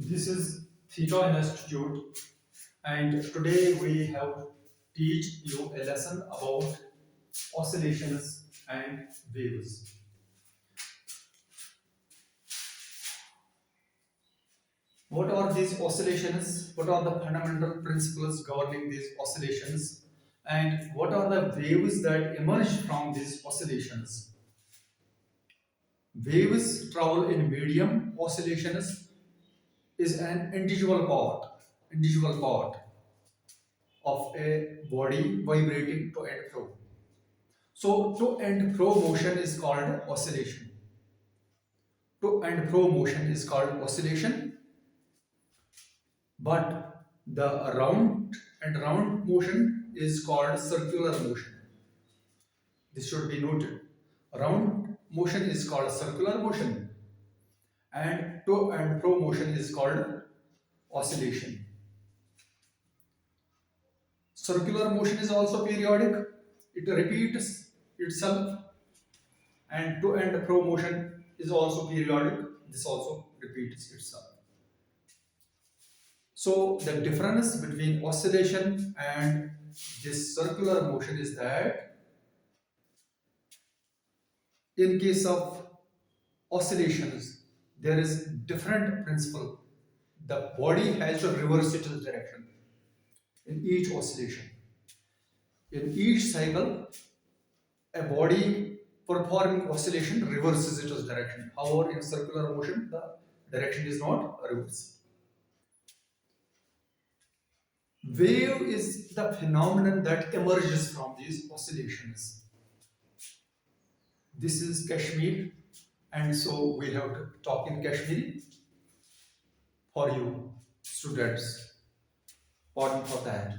This is Theta Institute, and today we have teach you a lesson about oscillations and waves. What are these oscillations? What are the fundamental principles governing these oscillations? And what are the waves that emerge from these oscillations? Waves travel in medium. Oscillations is an individual part of a body vibrating to and fro. So to and fro motion is called oscillation. To and fro motion is called oscillation, but the round and round motion is called circular motion. This should be noted. Round motion is called circular motion, and to and fro motion is called oscillation. Circular motion is also periodic. It repeats itself, and to and fro motion is also periodic. This also repeats itself. So the difference between oscillation and this circular motion is that in case of oscillations, there is different principle. The body has to reverse its direction in each oscillation. In each cycle, a body performing oscillation reverses its direction. However, in circular motion, the direction is not reversed. Wave is the phenomenon that emerges from these oscillations. This is Kashmir, and so we have to talk in Kashmiri for you, students. Pardon for that.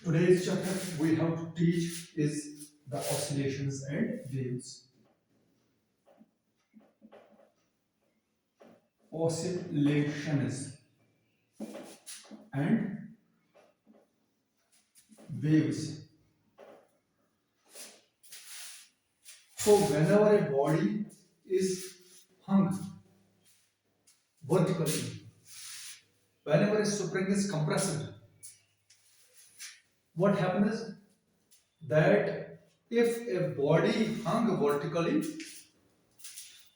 Today's chapter we have to teach is the oscillations and waves. Oscillations and waves. So whenever a body is hung vertically, whenever a spring is compressed, what happens is that if a body hung vertically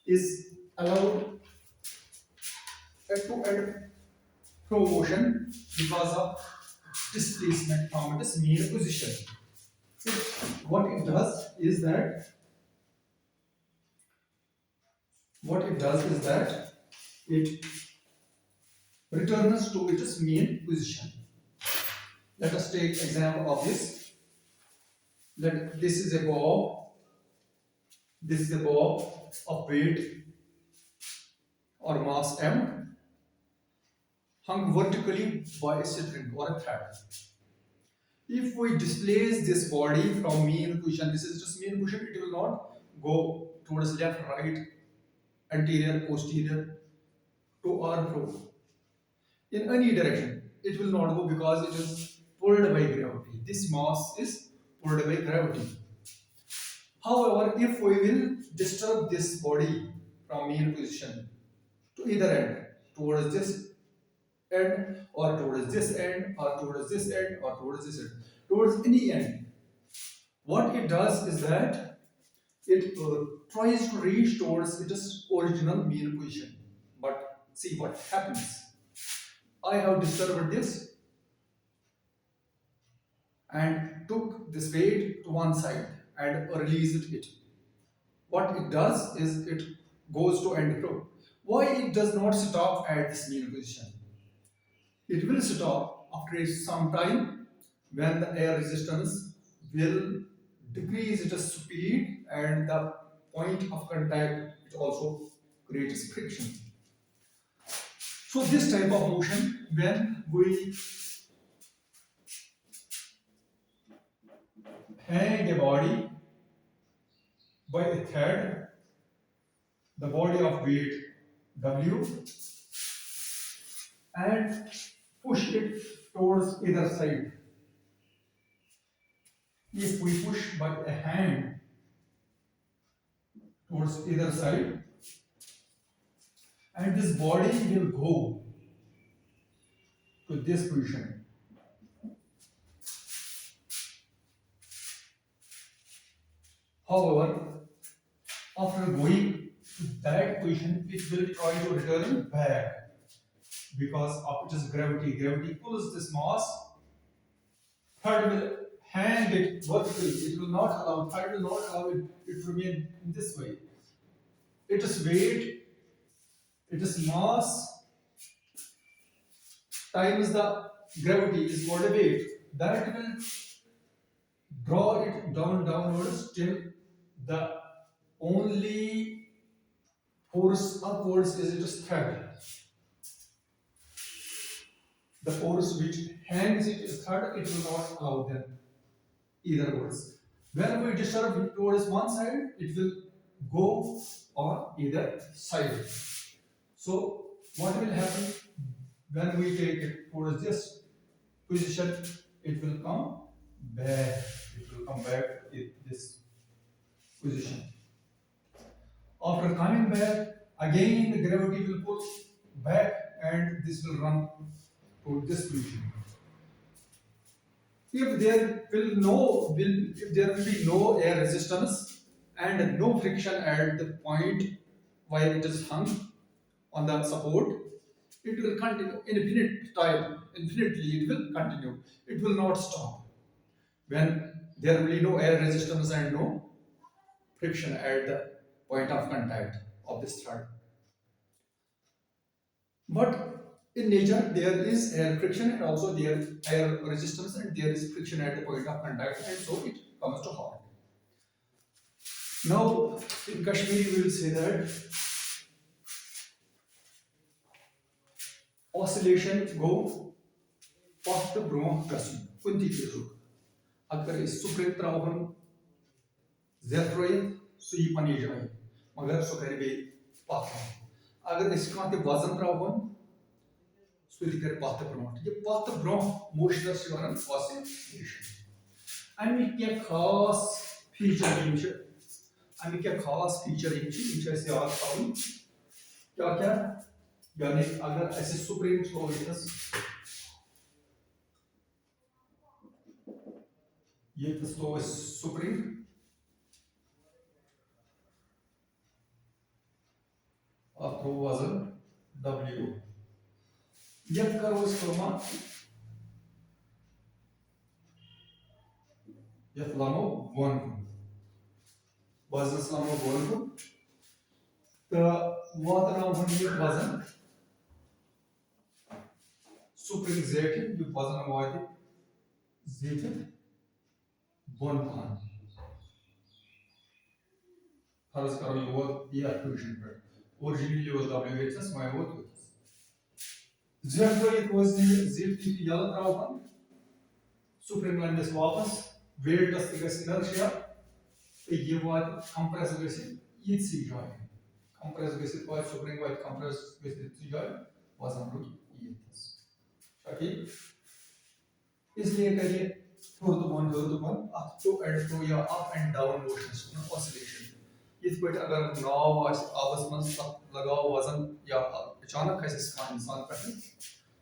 is allowed to and fro motion because of displacement from its mean position. So what it does is that it returns to its mean position. Let us take example of this. This is a bob. This is a bob of weight or mass m hung vertically by a string or a thread. If we displace this body from mean position, this is just mean position, it will not go towards left, right, anterior, posterior, to or fro. In any direction, it will not go because it is pulled by gravity. This mass is pulled by gravity. However, if we will disturb this body from mean position to either end, towards this end, or towards this end, or towards this end, or towards this end, towards any end, what it does is that it tries to reach towards its original mean position. But see what happens. I have disturbed this and took this weight to one side and released it. What it does is it goes to and fro. Why it does not stop at this mean position? It will stop after some time when the air resistance will decrease its speed and the point of contact it also creates friction. So this type of motion, when we hang a body by a thread, the body of weight W, and push it towards either side. If we push by a hand towards either side, and this body will go to this position. However, after going to that position, it will try to return back because of its gravity. Gravity pulls this mass. Third will hang it vertically. It will not allow. Third will not allow it to remain in this way. It is weight. It is mass times the gravity is called a weight. That will draw it downwards till the only force upwards is its third. The force which hangs it is third, it will not allow them either words. When we disturb it towards one side, it will go on either side. So what will happen when we take it towards this position? It will come back. It will come back in this position. After coming back, again the gravity will pull back and this will run to this position. If there will be no air resistance and no friction at the point while it is hung on the support, it will continue infinite time, infinitely it will continue. It will not stop. When there will be no air resistance and no friction at the point of contact of this thread. But in nature, there is air friction and also there air resistance and there is friction at the point of contact, and so it comes to halt. Now, in Kashmiri, we will say that oscillation go past the bronch gasun. Kunti kesu. Agar is supre travan zethroid sui panijai. Magar so kare be patra. Agar is kante wazan travan sui kare patra bronch. ये patra bronch motion से वाला oscillation. अमी क्या खास feature inch अमी क्या खास feature inch ऐसे याद पाऊँ क्या क्या यानी अगर ऐसे सुप्रीम स्टोरेज ये तो सुप्रीम आपको वजन W यह करो इसको मां यह लामो वन वजन लामो वन तो वाटर हम ये वजन सुप्रीम जेट ये वजन वाइट जेट वन पान फर्ज करो ये वो ये पोजीशन पर originally was WHS my vote jet it was the jet की याद रावन सुप्रीम लैंडस वापस वेट तस गस इनर्शिया ये वाट कंप्रेस गस ये सी जॉय कंप्रेस गस वाट सुप्रीम वाट कंप्रेस गस सी जॉय वजन रुक ये तस ठीक इसलिए करिए थोड़ा up to and to या up and down motions oscillation इस पर अगर नाव आवाज में लगाओ वजन या अचानक ऐसे स्कान इंसान पर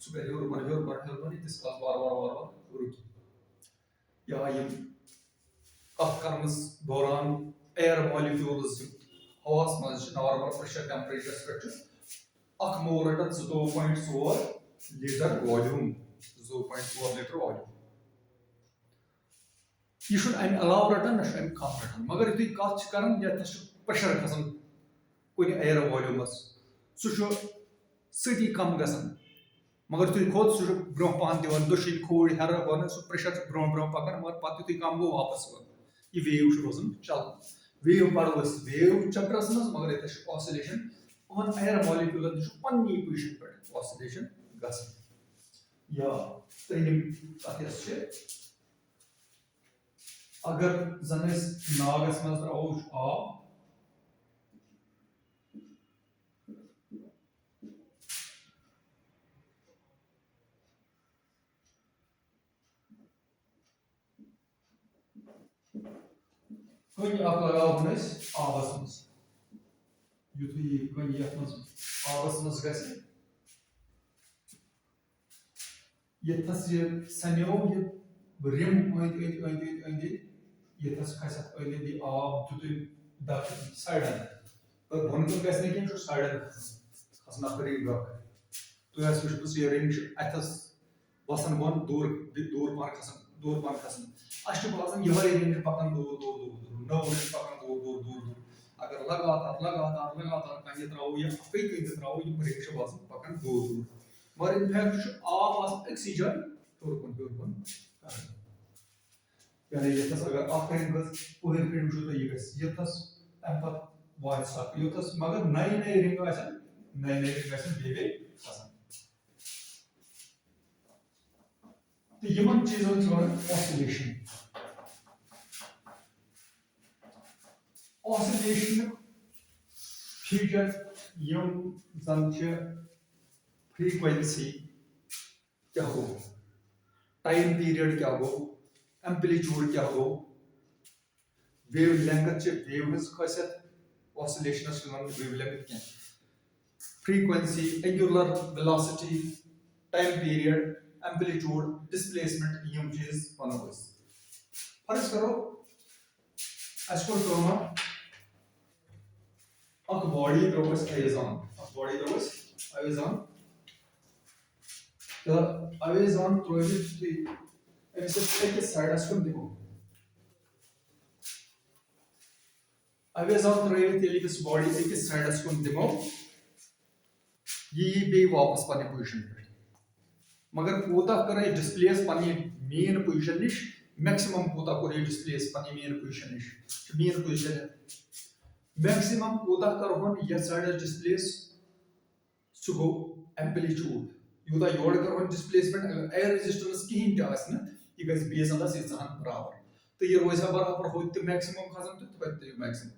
सुपर ह्यूर इस का बार रुकी या ये कफ कर्मस दौरान एयर मॉलिक्यूल्स हवास में नॉर्मल प्रेशर टेंपरेचर पे अक मोल रटन 2.4 लीटर वॉल्यूम 2.4 लीटर वॉल्यूम ये शुड अम अलाव रटन ना कम रटन मगर यु कत कर प्रेशर खसान कुछ एयर वॉल्यूमस सह सती कम गसान मगर तु खोद सह ब्रो पान दिवान दुशीन खोड़ हेर वन सह प्रेशर ब्रो ब्रो पकान मगर पत यु कम गो वापस ये वेव रोजन चलान वेव पड़ो वेव चक्रस मज मगर ये ऑसिलेशन उन एयर मॉलिक्यूलन पन्नी पोजिशन पे ऑसिलेशन गसान या त्रिम कथ अगर जन नागस मज त्रो आब कहीं आप लगाओ आबस मज युतु यह आबस मज गथस यह सनो यह रिम अंद यथस खस अंद आब दुत साइडन तो बोन कुन गि कह साइडन खसना करीब तुस वो यह रिंग अथस वसन बोन दूर दूर पान खसन अस बासान यह रिंग पकान दूर दूर दूर दूर नव रिंग पकान दूर दूर दूर दूर अगर लगातार कह त्रो या अकई कह त्रो रिंग बासान पकान दूर दूर मगर इन फैक्ट आब अक्सी जाए हर कुन यानी यथस अगर रिंग पुहर फिर वो यह गथस तम पे सक युथस मगर नई नई रिंग बे खसान तो यमन चीजों ऑसिलेशन ऑसिलेशन फीचर यम जन फ्रीक्वेंसी क्या हो टाइम पीरियड क्या हो एम्पलीट्यूड क्या हो वेव लेंथ वेव हज खासियत ऑसिलेशन वेव लेंथ क्या frequency angular velocity time period amplitude displacement यम चीज वनो फर्ज करो अक बॉडी त्रो अवेज ऑन तो अवेज ऑन त्रो अकिस साइडस कुन दिमो अवेज ऑन त्रो बॉडी अकिस साइडस कुन दिमो यह बे वापस पन्ने पोजिशन पे मगर कूता कर डिस्प्लेस पन्ने मेन पोजिशन निश मैक्सिमम कूता कर डिस्प्लेस पन्ने मेन पोजिशन मैक्सिमम कूता कर यह साइड डिस्प्लेस सह गो एम्पलीट्यूड यूता योर कर डिस्प्लेसमेंट एयर रेजिस्टेंस कहीं यह गई बेस अंदस यहां बराबर तो यह रोज बराबर हो मैक्सिमम खसान तो मैक्सिमम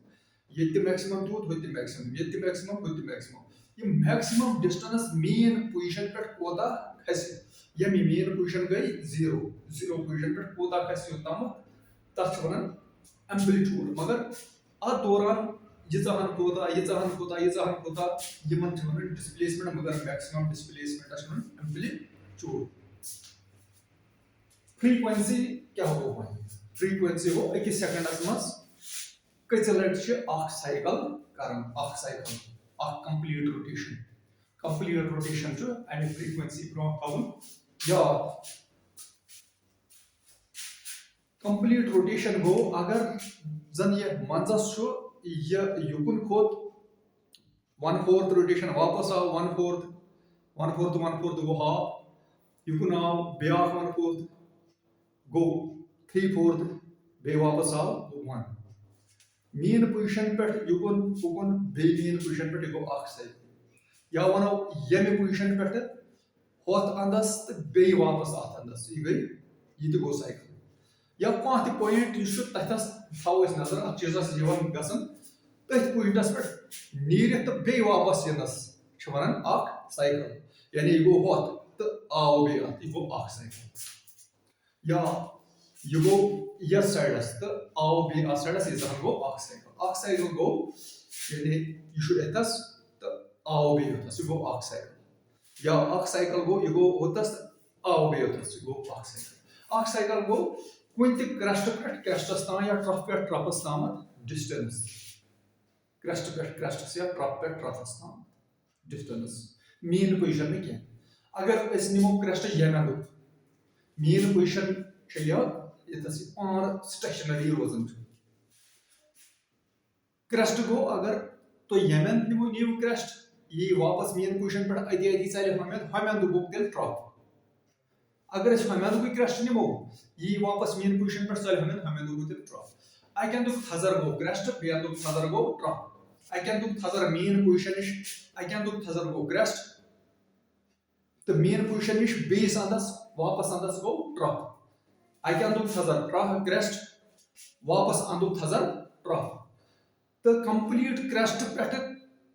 ये मैक्सिमम तूत हो मैक्सिमम ये मैक्सिमम हो मैक्सिमम ये मैक्सिमम डिस्टेंस मेन पोजिशन पे कोता खस यम मेन पोजिशन गई जीरो पोजिशन पे कोता खस योतम तथ वन एम्पलीट्यूड मगर अत दौरान यहन कोता यमन डिस्प्लेसमेंट मगर मैक्सिमम डिस्प्लेसमेंट एम्पलीट्यूड फ्रीक्वेंसी क्या हो फ्रीक्वेंसी हो अकिस सेकंडस मज कच लट साइकिल कर कंप्लीट रोटेशन अमे फ्रीक्वेंसी ब्रो थवन याद कंप्लीट रोटेशन गो अगर जन ये मंजस युकुन खोत 1/4 रोटेशन वापस आव 1/4 गो हाफ युकुन आव ब्या 1/4 गो 3/4 बे वापस आव 1 मेन पोजिशन पे युकुन पुकुन बे मेन पोजिशन पे गो साइकिल या वनो यमे पोजिशन पे होत अंदस तो बे वापस अत अंदस यह गई यह गो साइकिल या कह पॉइंट तथस थो नजर अत चीजस गसन तथ पॉइंटस पे नीर तो बे वापस यनस वन साइकिल यानी यह गो होत तो आव बे अत यह गो साइकिल या यह गो यथ साइडस तो आव बे अत साइडस यह गो साइकिल गो यानी यह एथस तो आव बे योतस यह गो साइकिल या साइकिल गो यह गो होतस आव बे योतस यह गो साइकिल गो कुन क्रस्ट पे क्रस्टस तान या ट्रफ पे ट्रफस ताम डिस्टेंस क्रस्ट पे क्रस्टस या ट्रफ पे ट्रफस ताम डिस्टेंस मेन पोजिशन में क्या अगर अस निमो क्रस्ट यमन मेन पोजिशन यथस पान स्टेशनरी रोजन क्रस्ट गो अगर तो यमन निमो नीव क्रस्ट यह वापस मेन पोजिशन पे अति चल हमें गो तेल ट्रफ अगर हमें क्रस्ट निमो यह वापस मेन पोजिशन पे चल हमें तेल ट्रफ अकन थजर गो क्रस्ट बे थजर गो ट्रफ अकन थजर मेन पोजिशन निश अकन थजर गो क्रस्ट तो मेन पोजिशन निश बेस अंदस वापस अंदस गो ट्रफ अकन थजर ट्रफ क्रस्ट वापस अंदु थजर ट्रफ तो कंप्लीट क्रस्ट पे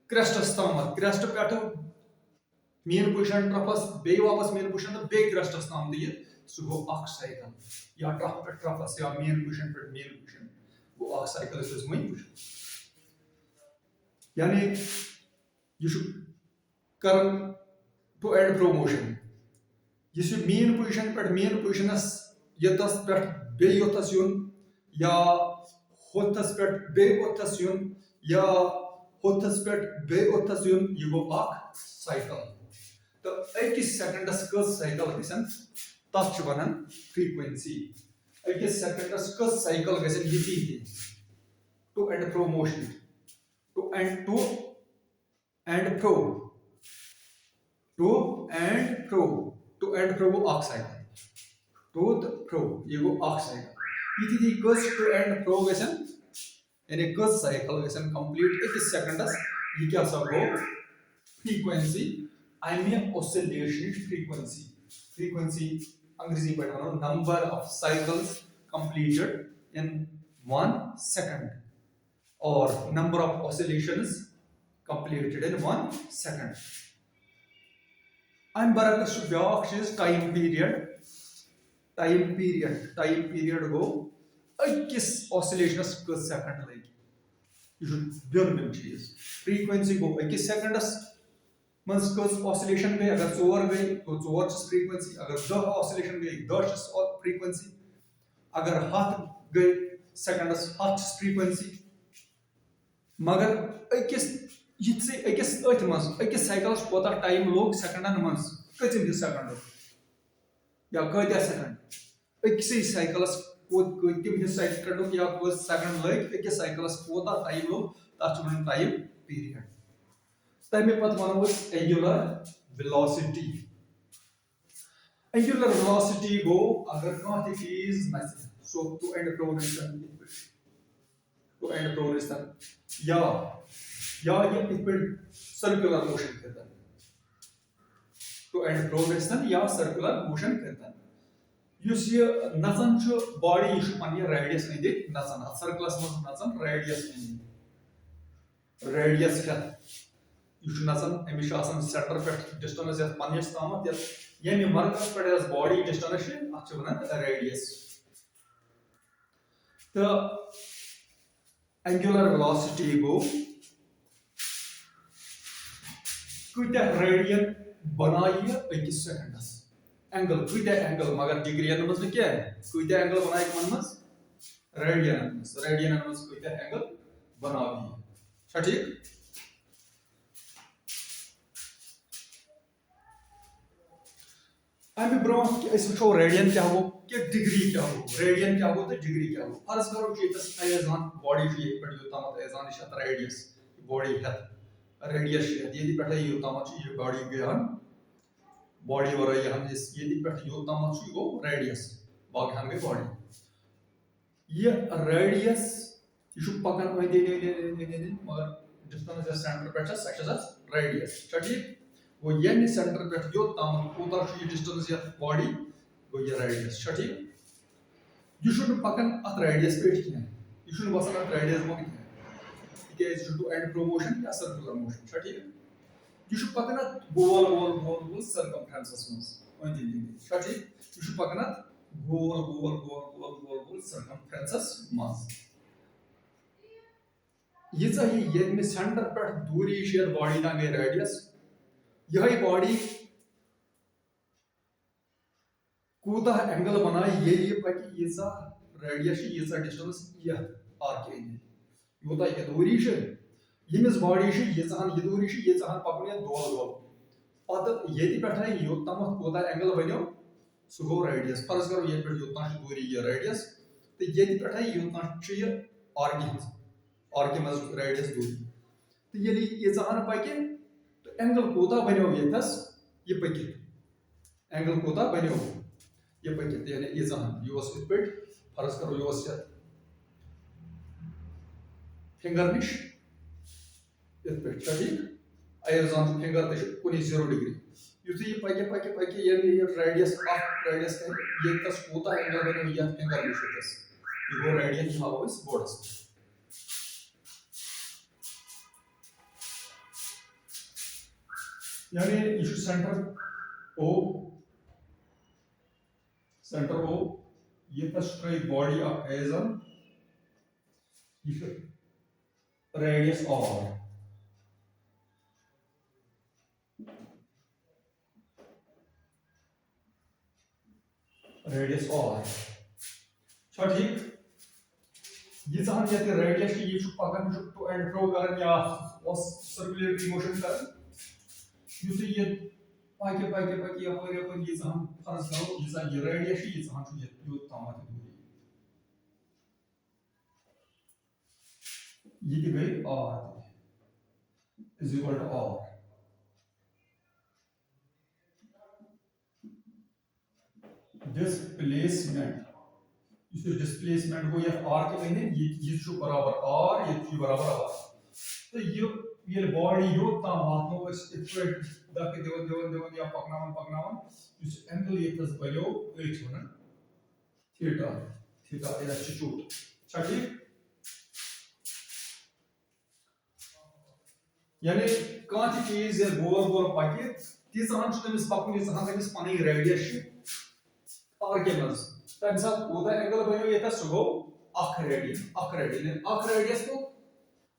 क्रस्टस ताम क्रस्ट पे मेन पोजिशन ट्रफस बे वापस मेन पोजिशन तो बे क्रस्टस ताम दित सह गो साइकिल या ट्रफ पे ट्रफस या मेन पोजिशन पे मेन पोजिशन गो साइकिल वही यानी यह कर टू एंड फ्रो मोशन यह मेन पोजिशन पे मेन पोजिशनस यतस पे बे योतस युन या होथस पे बे ओथस युन या होथस पे बे ओथस युन यह गो अख साइकिल तो अकिस सेकंडस कस साइकिल गसन तथ वनान फ्रीक्वेंसी अकिस सेकंडस कस साइकिल गसन यति to and fro motion to and fro to and fro to and fro go oxide to the fro ये go oxide इति कस to and fro गसन यानी कस साइकिल गसन कंप्लीट एक सेकंडस ये क्या सब गो frequency I mean oscillation frequency अंग्रेजी में वनो number of cycles completed in 1 second or number of oscillations completed in 1 second. I'm barakas back चीज टाइम पीरियड गो अकिस ऑसिलेशनस कस सेकंड लगे यह बिन चीज फ्रीक्वेंसी गो अकिस सेकंडस मज कस ऑसिलेशन गई अगर 4 गई तो 4 फ्रीक्वेंसी अगर 10 ऑसिलेशन गई 10 फ्रीक्वेंसी अगर 7 गई सेकंडस 7 फ्रीक्वेंसी मगर अकिस अकिस साइकिलस कोता टाइम लोग सेकंडन मज कतिम सेकंड या कत्या सेकंड अकिस साइकिलस कतिम सेकंड या सेकंड लग अकिस साइकिलस कोता टाइम लोग तथ वन टाइम पीरियड तमे पत वनो एंगुलर वेलोसिटी गो अगर कह चीज नस सो टू एंड फ्रो या ये इत सर्कुलर मोशन करता टू एंड फ्रो या सर्कुलर मोशन करता युस ये नचन बॉडी यह पे रेडियस अंद नचन सर्कलस मज नचन रेडियस यह नचन अमिस सेंटर पे डिस्टेंस पन्नस ताम ये मरकस पे बॉडी डिस्टेंस अत वन रेडियस तो एंगुलर वेलोसिटी गो कत्या रेडियन बनाई अकिस सेकंडस एंगल कत्या एंगल मगर डिग्रियन मज क्या कत्या एंगल बनाई मन रेडियन मज कत्या एंगल बनाई ठीक अमे ब्रो वो रेडियन क्या हो कि डिग्री क्या हो रेडियन क्या हो तो डिग्री क्या हो फर्ज करो अयजान बॉडी पे योतामत अयजान रेडियस बॉडी रेडियस ये पे योतामत यह बॉडी गयान बॉडी वर ये पे योतामत गो रेडियस बाकी गई बॉडी ये रेडियस यह पकान मगर डिस्टेंस सेंटर पे सह रेडियस ठीक वो ये सेंटर पे योताम कूता डिस्टेंस ये बॉडी गो ये रेडियस ठीक यह पकान अत रेडियस पे यह बसान अत रेडियस मो क्या टू एंड फ्रो मोशन या सर्कुलर मोशन ठीक यह पकान अत गोल गोल गोल गोल सर्कमफ्रेंसस मज ठीक यह पकान अत गोल गोल गोल गोल गोल गोल सर्कमफ्रेंसस मज ये सेंटर पे दूरी बॉडी तक गई रेडियस यह बॉडी कूता एंगल बनाए ये पकि यीजा रेडियस यीजा डिस्टेंस ये आर्क यूता यह दूरी यमिस बॉडी यीजान यह दूरी यीजान पकन ये दोल दोल पत ये पे योतम कूता एंगल बनो सह गो रेडियस फर्ज करो ये पे योतना दूरी ये रेडियस तो ये पे योतना आर्क मज रेडियस दूरी तो ये यीजान पकि एंगल कूता बनो यस यह पकित एंगल कूता बनो यह पकित यानी यह इत पे फर्ज करो यह फिंगर निश इत पे ठीक अयजान फिंगर तो कुन 0 डिग्री युथ यह पकि पकि पकि ये रेडियस रेडियस ये कूता एंगल बनो ये फिंगर निश यह गो रेडियस हाव बोर्डस यानी यह सेंटर ओ ये स्ट्रेट बॉडी ऑफ एजन यह रेडियस आर रेडियस आर छा ठीक ये जहां ये रेडियस ये पकन टू एंड फ्रो करन या सर्कुलेटरी मोशन करन युत ये पाके यपर ये जहां फर्ज करो ये जहां ये रेडियस ये जहां ये युत तामत दूरी ये गई r is equal to r displacement इस डिस्प्लेसमेंट को या r के कहने ये जो बराबर r ये बराबर r तो ये बॉडी यो ता वातो इस इफेक्ट दक देवन या पकनावन इस एंगल ये तस बलियो h one theta theta is attitude छठी यानी कांति चीज ये गोर पकि ती जहां तमिस पकन ये जहां तमिस पनी रेडियस r के मज तम साथ कोता एंगल बनियो ये तस गो अख रेडियस को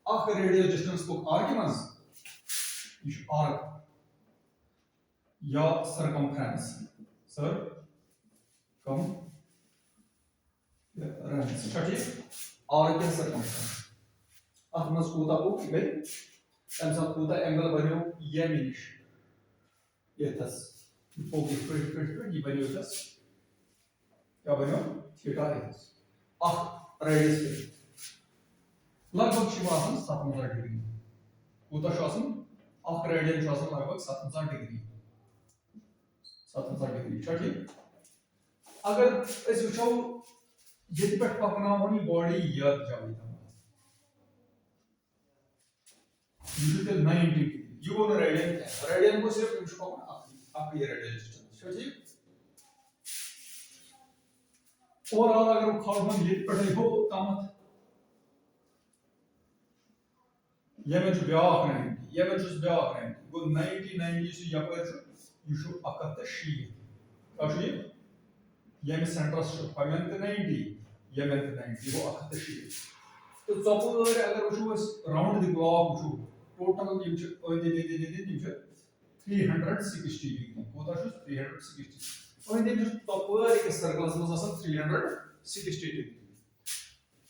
अख रेडियस डिस्टेंस को r के मज ये r या सरकमफ्रेंस छठी r के सरकमफ्रेंस अख मज कोता को गई तम साथ कोता एंगल बनियो ये मिनिश ये तस फोकस पे ये बनियो तस क्या बनो थीटा इज अख रेडियस पे लगभग शिवासन 57 डिग्री कोता शासन अख रेडियस शासन लगभग 57 डिग्री ठीक अगर इस वचो ये पे पकनावनी बॉडी याद जावे यूजुअली 90 डिग्री यू वो रेडियन को सिर्फ इस पकना अख ये रेडियस ठीक और अगर खान ये पे हो तामत ये में जो ब्याख 90 ये में जो ब्याख 90 गो 90 से यपर यु छु अकत शी काशु ये में सेंट्रस पमेंट 90 ये में 90 वो अकत शी तो सपोज अगर वुछु राउंड द क्लॉक वुछु टोटल यम छु ओदे दे 360 डिग्री कोता छु 360 और ये जो तपर के सर्कल्स में आसान 360 डिग्री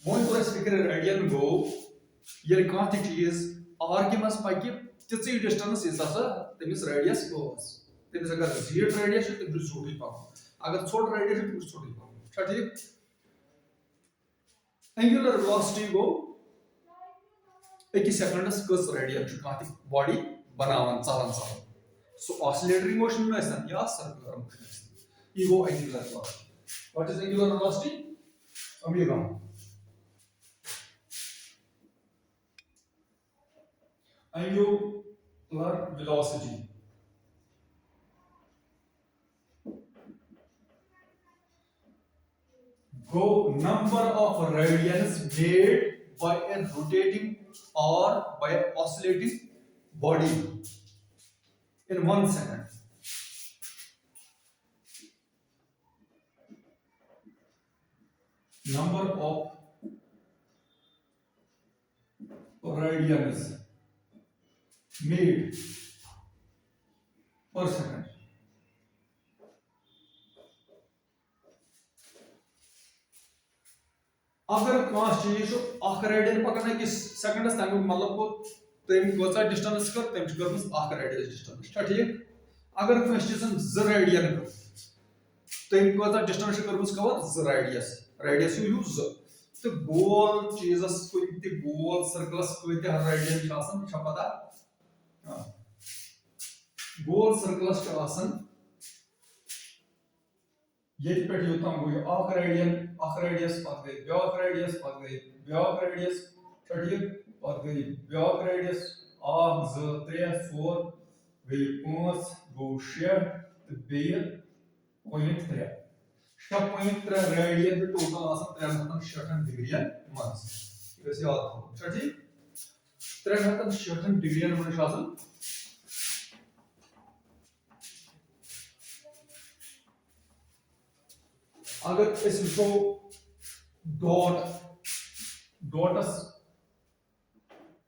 मोन पर स्पीकर रेडियन गो ये कांति चीज r के मस पाके तिची डिस्टेंस इस आसा तमिस रेडियस गोस तमिस अगर जीरो रेडियस तो तमिस छोटी पाको अगर छोटा रेडियस तो तमिस छोटी पाको ठीक एंगुलर वेलोसिटी गो एक सेकंडस कस रेडियस कांति बॉडी बनावन चलन सो ऑसिलेटरी मोशन में ऐसा या circular motion ego angular velocity. What is angular velocity? Omega. Angular velocity. Go number of radians made by a rotating or by an oscillating body in 1 second. Number of radians made per second. अगर कौन चीज अख radian पकड़ने कि seconds तक मतलब को तम कोचा डिस्टेंस कर तम करमस अख रेडियस डिस्टेंस ठीक अगर कौन चीज 2 रेडियन तम कोचा डिस्टेंस करमस कवर 2 रेडियस यूज तो गोल चीजस कुछ गोल सर्कलस कुछ रेडियन आसन छ पता गोल सर्कलस ये पे योतम गो अख रेडियस पत गई ब्याक रेडियस पत गई ब्याक रेडियस ठीक पत गई ब्याक रेडियस 1 2 3 4 गई 5 गो 6 तो बे 0.3 6.3 रेडियन टोटल आसन 360 डिग्री मज ये याद थो ठीक 360 डिग्री मज आसन अगर इस वो डॉटस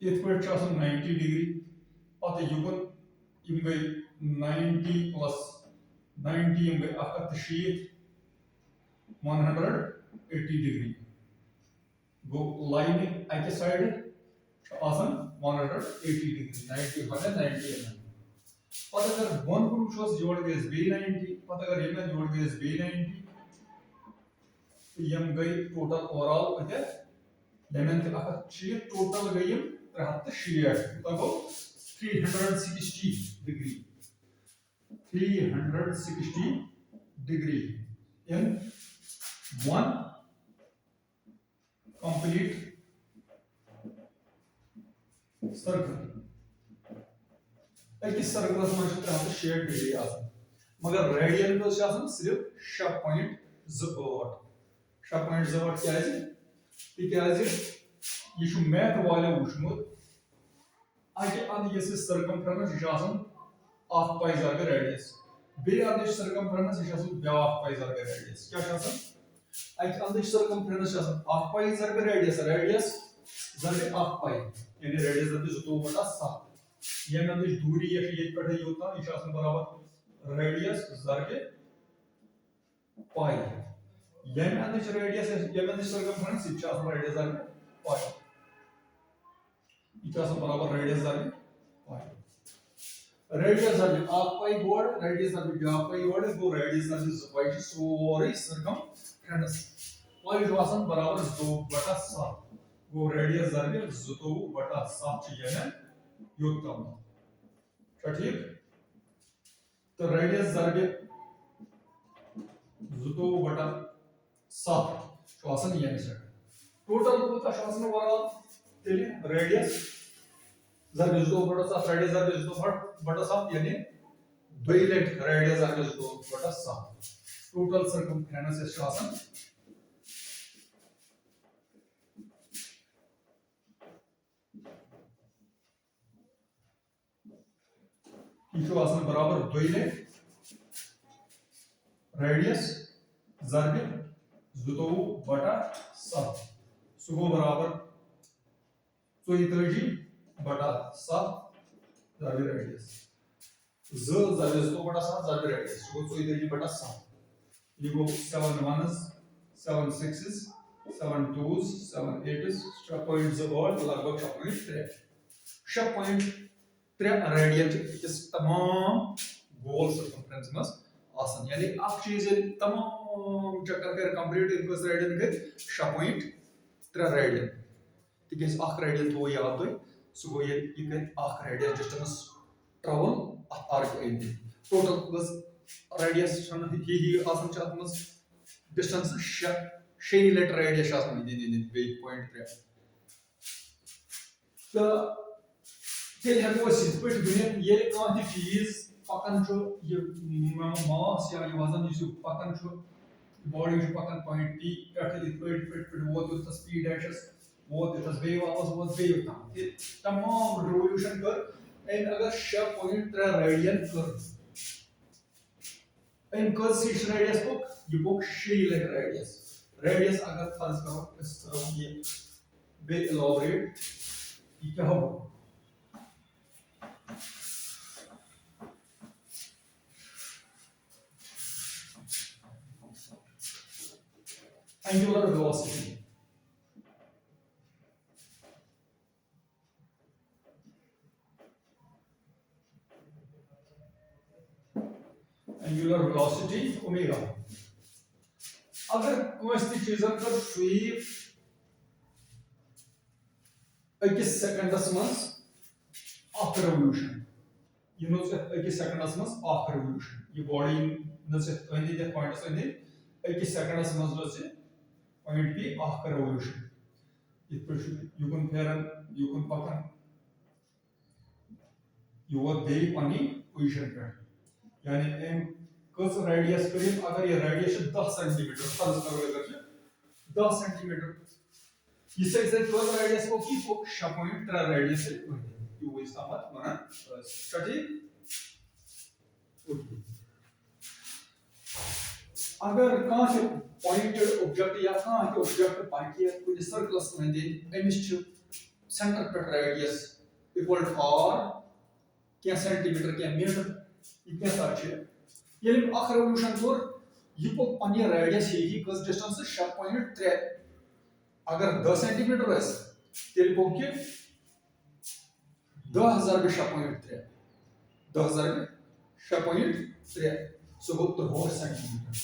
इत पे 90 डिग्री पत युगन इम गई 90 प्लस 90 इम गई 1 शीत 180 degree. Go line अके साइड 180 degree 90 होगा 90 mm. पता अगर वन कुन जोड़ गए बी 90 पता अगर ये जोड़ गए बी 90 यम गई टोटल ओवरऑल अते लेमेंथ टोटल गई 360 तो 360 degree 360 degree in one complete circle. अकिस circles में 360 डिग्री मगर रेडियन तो सिर्फ 6.08 6.08 क्या ये मैथ वाले वुचमुत अके अंद ये सर्कमफ्रेंस ये पाई जरग रेडियस बे अंद सर्कमफ्रेंस ये ब्याक पाई जरग रेडियस क्या अके अंद सर्कमफ्रेंस पाई जरग रेडियस रेडियस जरग पाई यानी रेडियस जरग 2/7 ये अंद दूरी ये पे योता ये बराबर रेडियस जरग पाई ये अंद रेडियस ये अंद सर्कमफ्रेंस ये रेडियस जरग पाई ये बराबर रेडियस जरग पाई रेडियस जरग पाई बोर्ड रेडियस जरग ब्याक पाई बोर्ड गो रेडियस जरग पाई सोरे सर्कमफ्रेंस पाई बराबर 2/7 गो रेडियस जरग 2/7 यानी योतम ठीक तो रेडियस जरग 2/7 यानी टोटल ओवरऑल तेली रेडियस जरग 2/7 रेडियस जरग 2/7 यानी दुई let radius Jarag 2/7 total circumference बराबर दुई लेट रेडियस जरग 2/7 सो बराबर 34/7 Jarag radius Jarag 2/7 Jarag radius so 34/7 ये गो 7 1s 7 6s 7 2s 7 8s 6.8 लगभग 6.3 रेडियन इस तमाम गोल सर्कमफ्रेंस में आसन यानी अख चीज तमाम चक्कर कर कंप्लीट इन कस रेडियन गए 6.3 रेडियन तिकेस अख रेडियन थो याद तुम सो गो ये कर अख radius distance travel arc in total बस रेडियस ही आसन छ अतमस डिस्टेंस 6 लेट रेडियस आसन इन 0.3 तो तेल हेको सिद्ध पे दुनिया ये कौन चीज पकन ये मास या ये वजन इस पकन बॉडी पकन पॉइंट पी पे वो स्पीड डैशस वो बे वापस वो बे तमाम रिवॉल्यूशन कर इन अगर 6.3 रेडियन कर इन कस रेडियस बुक ये बुक 6 लेट रेडियस अगर फर्ज करो इस तरह ये बे एलॉबरेट ये क्या होगा angular velocity. Angular velocity omega. अगर कोई चीजन कर स्वीप अकिस सेकंडस मस अख रेवोल्यूशन ये नो अकिस सेकंडस मस अख रेवोल्यूशन ये बॉडी न से अंदि दे पॉइंट्स अंदि अकिस सेकंडस मस लो से पॉइंट पी अख रेवोल्यूशन युकन फेरन युकन पकन यो दे पनी पोजीशन पे यानी एम कस रेडियस करीब अगर ये रेडियस 10 सेंटीमीटर फर्ज करो अगर 10 सेंटीमीटर इससे कस रेडियस को की 6.3 रेडियस है यो इसका मतलब सटीक अगर कहां से पॉइंटेड ऑब्जेक्ट या कहां के ऑब्जेक्ट पार्टी कोई सर्कल्स में दे एमिस सेंटर पे रेडियस इक्वल टू आर क्या सेंटीमीटर क्या मीटर ये क्या साथ है ये अख रेवोल्यूशन कोर ये पो पन्ने रेडियस ही कस डिस्टेंस 6.3 अगर 10 सेंटीमीटर आस तेल पो कि 10,000 पे 6.3 10,000 पे 6.3 सो गो 3 सेंटीमीटर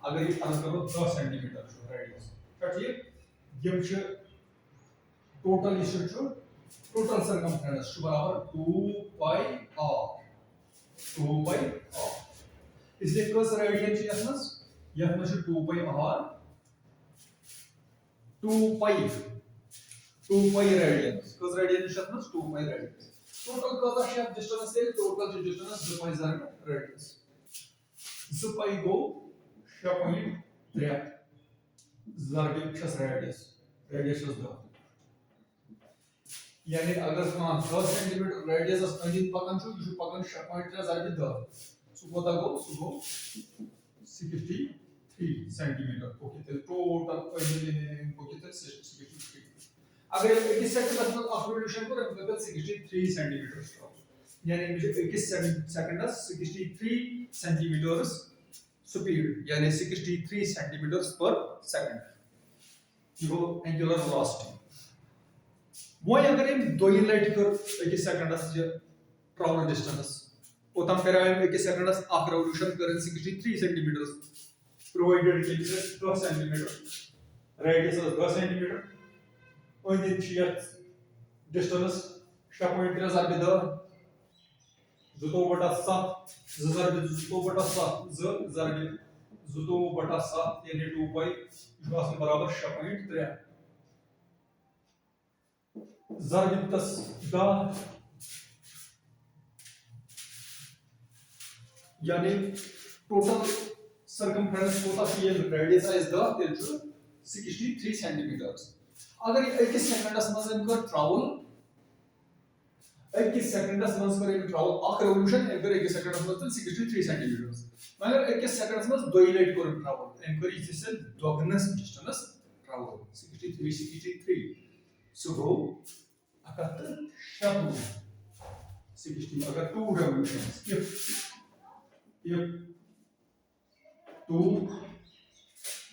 अगर ये फर्क करो 10 सेंटीमीटर रेडियस ठीक यम टोटल टोटल सर्कमफ्रेंस बराबर 2 पाई r 2 पाई r इसलिए कस रेडियन यह 2 पाई r 2 पाई रेडियन कस रेडियन 2 पाई रेडियन टोटल कस distance total distance 2 pi radius 2 pi गो 6.3 zarbe रेडियस रेडियस 10 यानी अगर 10 सेंटीमीटर रेडियस अंदर पकन छु यह पकन 6.3 zarbe 10 सो कोता गो 63 सेंटीमीटर ओके तो टोटल ओके 63 अगर एक सेकंड में रिवोल्यूशन को 63 सेंटीमीटर यानी एक सेकंड 63 सेंटीमीटर स्पीड यानी 63 सेंटीमीटर पर सेकंड यो एंगुलर वेलोसिटी वो अगर हम दो लाइट कर एक सेकंड ट्रैवल डिस्टेंस ओतम कर एक सेकंड रिवोल्यूशन कर 63 सेंटीमीटर प्रोवाइडेड के 10 सेंटीमीटर रेडियस 10 सेंटीमीटर और ये डिस्टेंस 6.3 zarbe 10 2/7 zarbe 2/7 zarbe 2/7 यानी 2 पाई बराबर 6.3 zarbe 10 यानी टोटल सर्कमफ्रेंस कोता ये रेडियस आइज 63 सेंटीमीटर अगर एक सेकंडस मज कर ट्रैवल एक सेकंडस मज कर ट्रैवल अख रिवोल्यूशन अगर एक सेकंडस मज 63 सेंटीमीटर मगर एक सेकंडस मज दो लाइट कर ट्रैवल एम कर इसे दोगनस डिस्टेंस ट्रैवल 63 सो गो अकत 60 अगर 2 revolutions if 2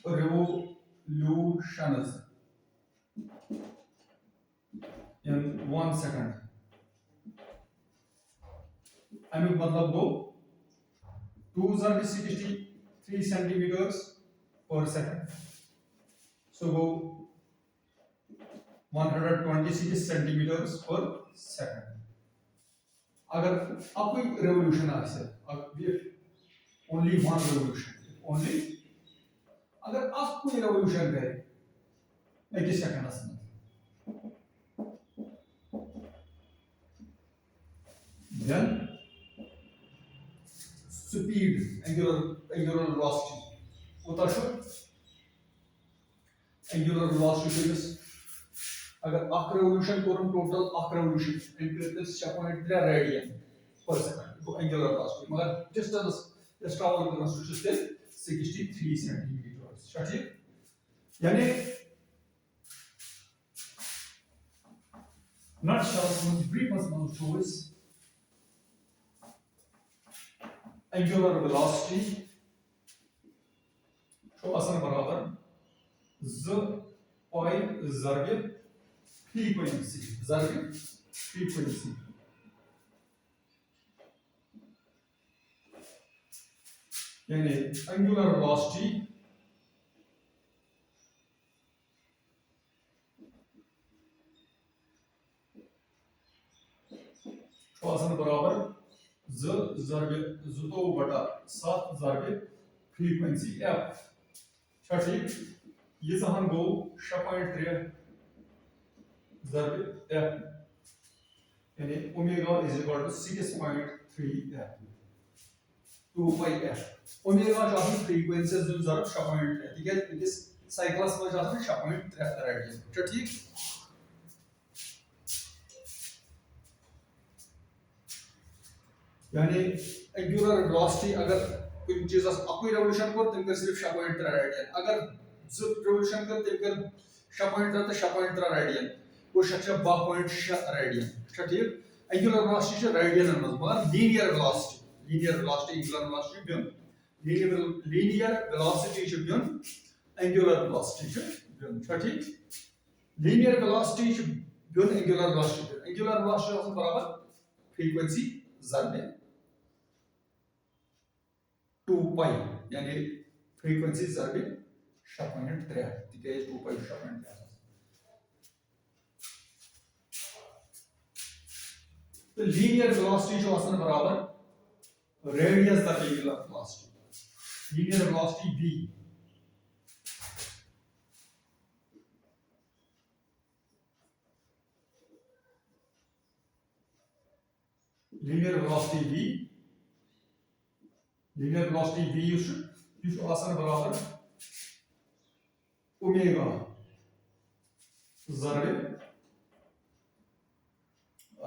revolutions in 1 second I mean मतलब दो 2 are 63 centimeters per second so go 126 centimeters per second अगर अब कोई revolution आसे only one revolution only अगर आप कोई revolution करे एक सेकंड में then speed angular velocity होता है angular velocity is अगर एक revolution करूँ total एक revolution increases 6.3 radian per second तो angular velocity मगर distance इस travel करना सुचते 63 centimeters ठीक यानी nutshell brief as choice angular velocity तो असल बराबर z पाई zarbe frequency यानी angular velocity तो असल बराबर z zarbe 2/7 zarbe frequency f ठीक ये जहां गो 6.3 zarbe f यानी omega is equal to 6.3 f 2 pi f omega जो फ्रीक्वेंसी जो zarbe 6.3 ठीक है इस साइक्लस में जो 6.3 रेडियन ठीक यानी एंगुलर वेलोसिटी अगर कोई चीज कोई रेवोल्यूशन कर तम कर सिर्फ 6.3 रेडियन अगर जो रेवोल्यूशन कर तम कर 6.3 तो 6.3 रेडियन वो 12.6 रेडियन ठीक एंगुलर वेलोसिटी रेडियन में मगर लीनियर वेलोसिटी एंगुलर वेलोसिटी बिन linear velocity should be angular velocity should be linear velocity should be angular velocity. Angular velocity is बराबर frequency ज़रबे 2 pi यानी frequency ज़रबे 6.3 तिकेज 2 pi 6.3 तो linear velocity जो आसन बराबर radius the angular velocity linear velocity v linear velocity v you should आसन बराबर omega ज़रबे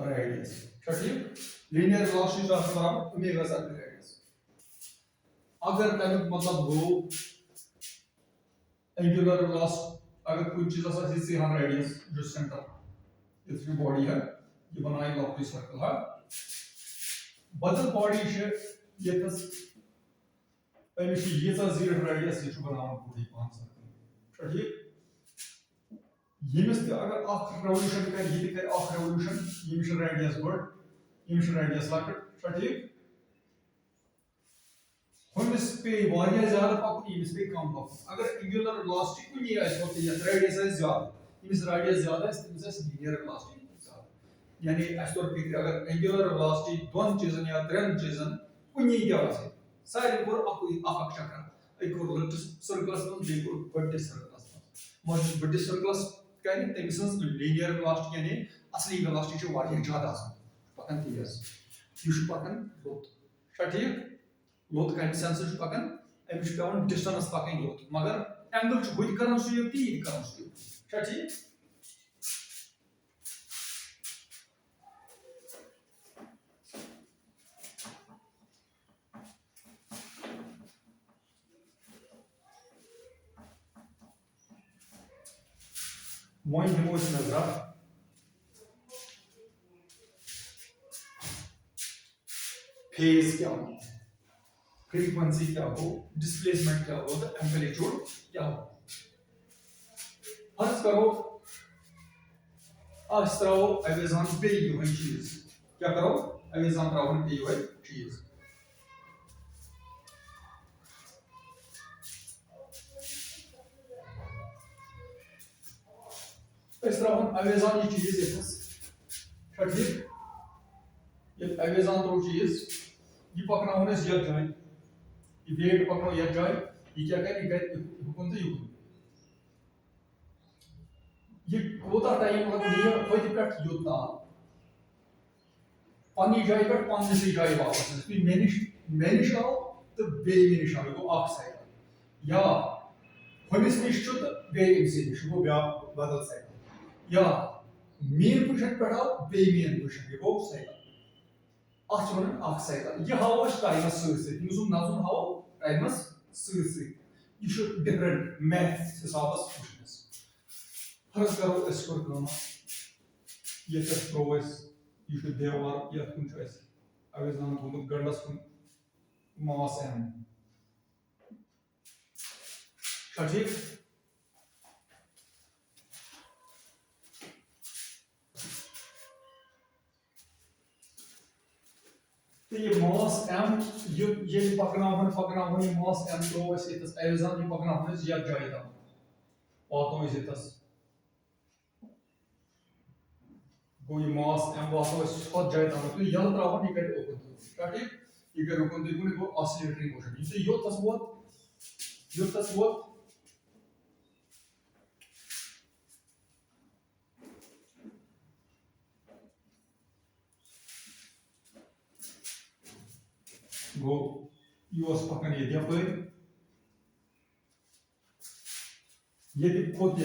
radius ठीक linear velocity जो आसन बराबर ओमेगा ज़रबे radius अगर तब मतलब वो angular velocity अगर कुछ चीज़ ऐसा जिससे हम radius जो सेंटर इसकी बॉडी है ये बनाए लॉकली सर्कल है बदल बॉडी से ये तस अमिश ये सा जीरो रेडियस ये बनाना पूरी पांच सर्कल ठीक ये मिस अगर आख रेवोल्यूशन कर ये कर आख रेवोल्यूशन ये मिश रेडियस बढ़ ये मिश रेडियस लकट ठीक हम इस पे वारिया ज्यादा पकड़ ये इस पे कम पकड़ अगर एंगुलर वेलोसिटी को ये ऐसा होता है रेडियस है ज्यादा ये रेडियस ज्यादा है इसमें लीनियर वेलोसिटी यानी ऐसे तौर पे अगर एंगुलर वेलोसिटी दोन चीजन या तीन चीजन कुनी क्या है सारे को आप चक्र एक और लट सर्कल्स में देखो बड़े सर्कल्स में मौजूद बड़े सर्कल्स का नहीं तमिसन लीनियर वेलोसिटी यानी असली वेलोसिटी जो वारिया ज्यादा है पकन तीस यू शुड पकन लोत ठीक लोत का सेंस शुड पकन एम शुड पेवन डिस्टेंस पकन लोत मगर एंगल जो बुझ करन सुयती ये करन सुयती ठीक मोइन हिमोस नजरा फेज क्या हो फ्रीक्वेंसी क्या हो डिस्प्लेसमेंट क्या हो तो एम्पलीट्यूड क्या हो फर्ज करो आज तराओ अमेज़न पे ये चीज क्या करो अमेज़न तराओ पे ये चीज इस तरह हम अमेज़न ये चीज है ठीक ये अमेज़न तो चीज ये पकना होने से यह जाए ये वेट पकड़ो यह जाए ये क्या करे हुकुम तो ये कोता टाइम मतलब ये कोई दिक्कत योजना पानी जाए पर पानी से जाए वापस इसमें मैनिश आओ तो बे मैनिश आओ को ऑक्साइड या हमिस निश्चित बे इनसे शुभ ब्या बदल साइड या मेन पोजीशन पर आओ बे मेन पोजीशन ये वो साइड अच वन ऑक्साइड ये हाउ टाइमस से यूजुम नाजुम हाउ टाइमस से you should different math हिसाबस functions फर्ज करो इस पर करना ये तक prowess you should there or या कुछ ऐसे अगर हम बोलो गंडस कुन मास m ठीक तो ये मास m ये पकना हो ये मास m प्रोवेस इतस अवेज़न ये पकना हो या जाए था वातो इतस गो ये मास m वातो इस बहुत जाए था तो यह तरह ये कर ओपन ठीक ये कर ओपन देखो ने को ऑसिलेटरी मोशन ये यो तस्वुर गो यूएस पकन ये यपर ये कोत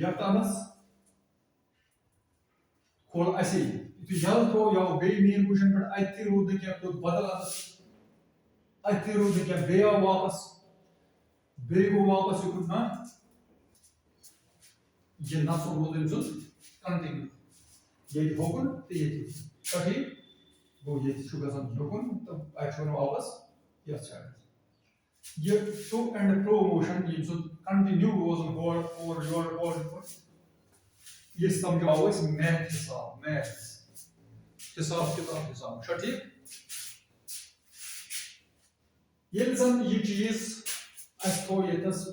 यतानस खोल ऐसे तो यल तो या बे मेन पोजीशन पर अति रोद क्या तो बदलास अति रोद क्या बे वापस बे को वापस युकुन ना ये ना तो रोद जो कंटिन्यू ये होकुन तो ये ठीक वो ये शुगर सन युकुन तो एक्शन वापस यस ये टू एंड फ्रो मोशन ये जो कंटिन्यू गोज ऑन और योर ये समझाओ इस मैथ हिसाब किताब हिसाब अच्छा ठीक ये जन ये चीज अस थो येतस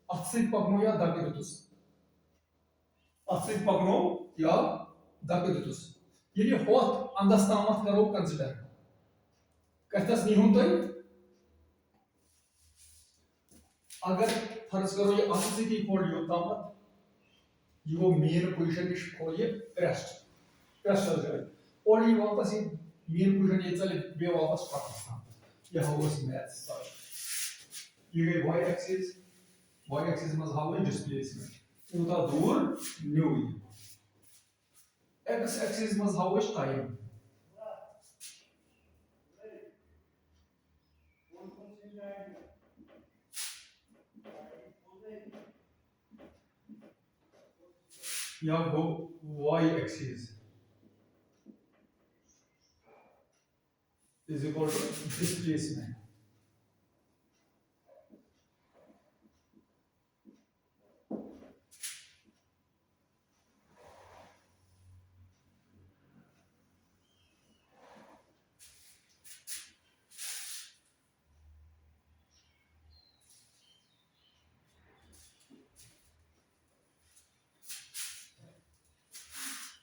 अक्सि पकनो या दक दितुस अक्सि पकनो या दक दितुस ये होत अंडरस्टैंड करो कंसीडर कथस निहुन तो अगर फर्ज करो ये अक्सि की फोल्ड योतामत ये वो मेन पोजीशन इस खोल ये क्रेस्ट हो जाए और ये वापस ये मेन पोजीशन ये चले बे वापस पाकिस्तान ये हाउस मैथ्स ये y एक्सिस में हाउ है डिस्प्लेसमेंट उता दूर न्यू x एक्सिस में हाउ है टाइम या वो y axis is equal to displacement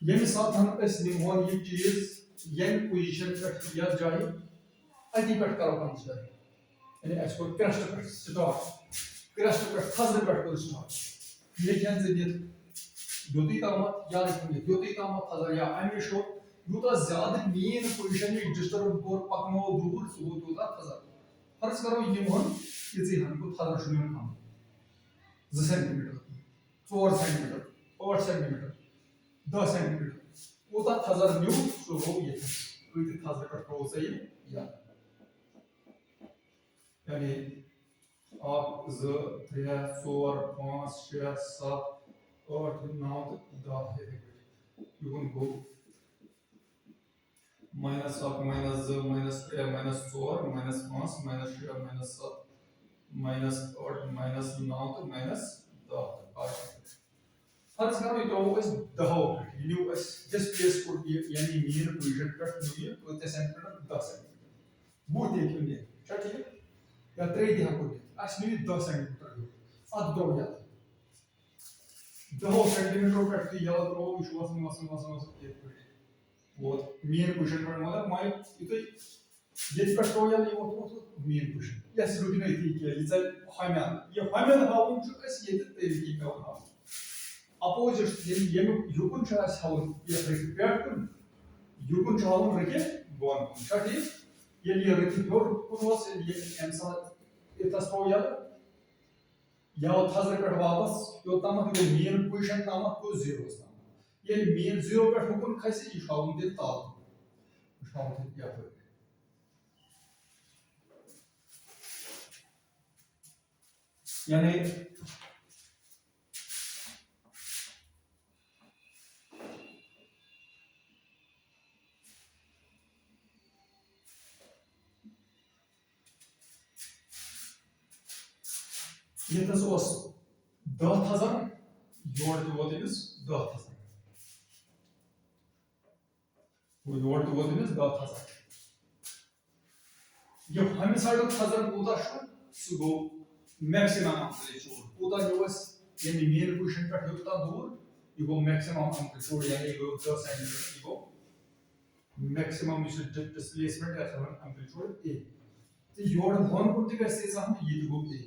ये साथ हम इस निमोन ये चीज यन पोजीशन पे या जाए अति पे करो कंसीडर यानी इसको क्रेस्ट पे खजर पे कर स्टार्ट ये क्या जरिए योती तामत या योती तामत खजर या अमिशो यूता ज्यादा मेन पोजीशन में डिस्टर्ब कोर पकनो दूर सुबह यूता खजर फर्ज करो ये मोहन ये जी हमको खजर शुरू में 2 सेंटीमीटर 4 सेंटीमीटर 8 सेंटीमीटर 10 सेंटीमीटर वो थजर न्यू सो वो ये कोई थजर का क्रोस है या यानी आप 2 3 4 5 6 7 8 9 10 है you can go minus of minus 2 minus 3 minus 4 minus 5 minus 6 minus 7 minus 8 minus 9 minus 10 फर्ज करो ये तो इस दहो न्यू इस डिस्प्लेस को यानी मेन पोजीशन पे न्यू ये तो सेंटीमीटर 10 सेंटीमीटर वो देखिए ये ठीक है या 3 दिया को असली 10 सेंटीमीटर अद दो या दहो सेंटीमीटर पे या तो विश्वास ये वो मेन पोजीशन पर मतलब माय ये पे तो या ये वो मेन पोजीशन यस रुकिन ये कि ये हमें हाउ इस ये तरीके का how opposite yukun chas haun ye required kun yukun chaun reke bon shati ye required kun was ye emsa etas to ya thazar pe wapas yo tamak ye main position tamak ko 0 sta ye main 0 pe hukun khasi ishaun de ta ishaun de ya yani ये was 10,000 your to what is 10,000 वो your to what is 10,000 ये हमें side of 1000 पूरा सुगो maximum amplitude पूरा US यानी main position पे होता दूर ये वो मैक्सिमम एम्पलीट्यूड यानी वो 10 सेंटीमीटर ये वो मैक्सिमम डिस्प्लेसमेंट या एम्पलीट्यूड ए तो योर वन को दिख ऐसे हम ये वो ए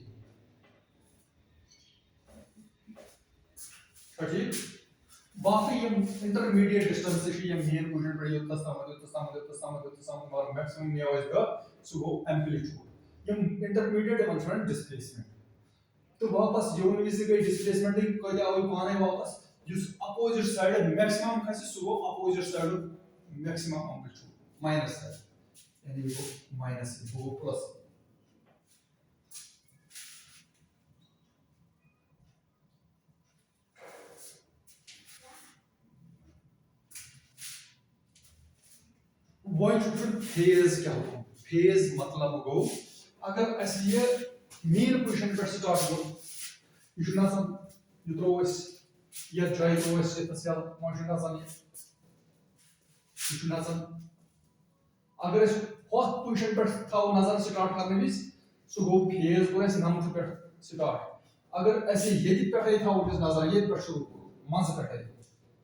ठीक बाकी ये इंटरमीडिएट डिस्टेंस से ये मेन पोजीशन पर ये तस्ताम और मैक्सिमम ने वाइज द सो वो एम्पलीट्यूड ये इंटरमीडिएट कॉन्स्टेंट डिस्प्लेसमेंट तो वापस यून विज गई डिस्प्लेसमेंट को क्या हुई पाने वापस जिस अपोजिट साइड मैक्सिमम खसे सो वो opposite side maximum amplitude minus side यानी वो माइनस वो प्लस वो फेज क्या होता है फेज मतलब गो अगर अस ये मेन पोजीशन पे स्टार्ट गो यह यह त्रोस ये जाय त्रोस ये सेल मोशन यह अगर हॉट पोजीशन पे थाव नजर स्टार्ट करने विज सो गो फेज को नमथ पे स्टार्ट अगर ऐसे ये पे थाव नजर ये पे शुरू मज पे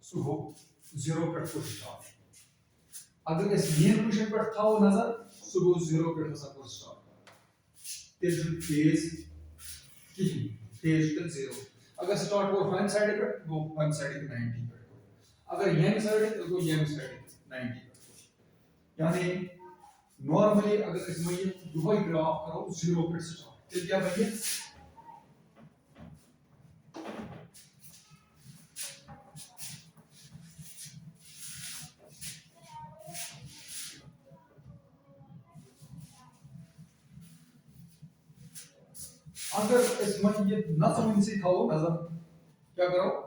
सो गो जीरो पे स्टार्ट अगर मेन पोजीशन पे थाव नजर सो गो जीरो पे स्टार्ट तेज फेज टिल जीरो अगर स्टार्ट हो वन साइड पे गो वन साइड 90 पे अगर यम साइड तो गो यम साइड 90 पे यानी नॉर्मली अगर इसमें ये दुबई ग्राफ करो जीरो पे स्टार्ट तो क्या बनिए अगर इसमें ये न समझ से खाओ नजर क्या करो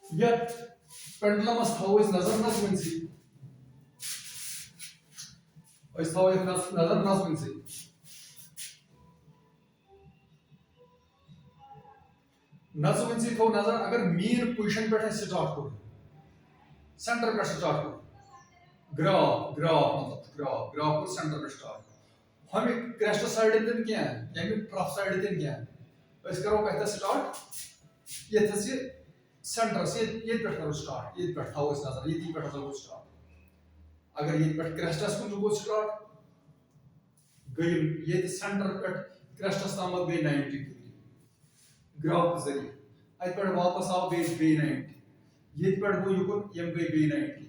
ये पेंडुलम थाओ इस नजर न समझ से इस थाओ एक नजर न समझ से न समझ से थाओ नजर अगर मेन पोजीशन पे स्टार्ट करो सेंटर पे स्टार्ट करो ग्राफ ग्राफ मतलब ग्राफ को सेंटर पे स्टार्ट हम क्रेस्ट साइड दिन क्या है यानी ट्रफ साइड दिन क्या है बस करो कहता स्टार्ट ये से सेंटर से ये पे करो स्टार्ट ये पे थाओ इस नजर ये पे करो स्टार्ट अगर ये पे क्रेस्टस को जो स्टार्ट गई ये सेंटर पे क्रेस्टस तक गई 90 डिग्री ग्राफ के जरिए अत पे वापस आओ बे 90 ये पे गो युकुन यम गई बे 90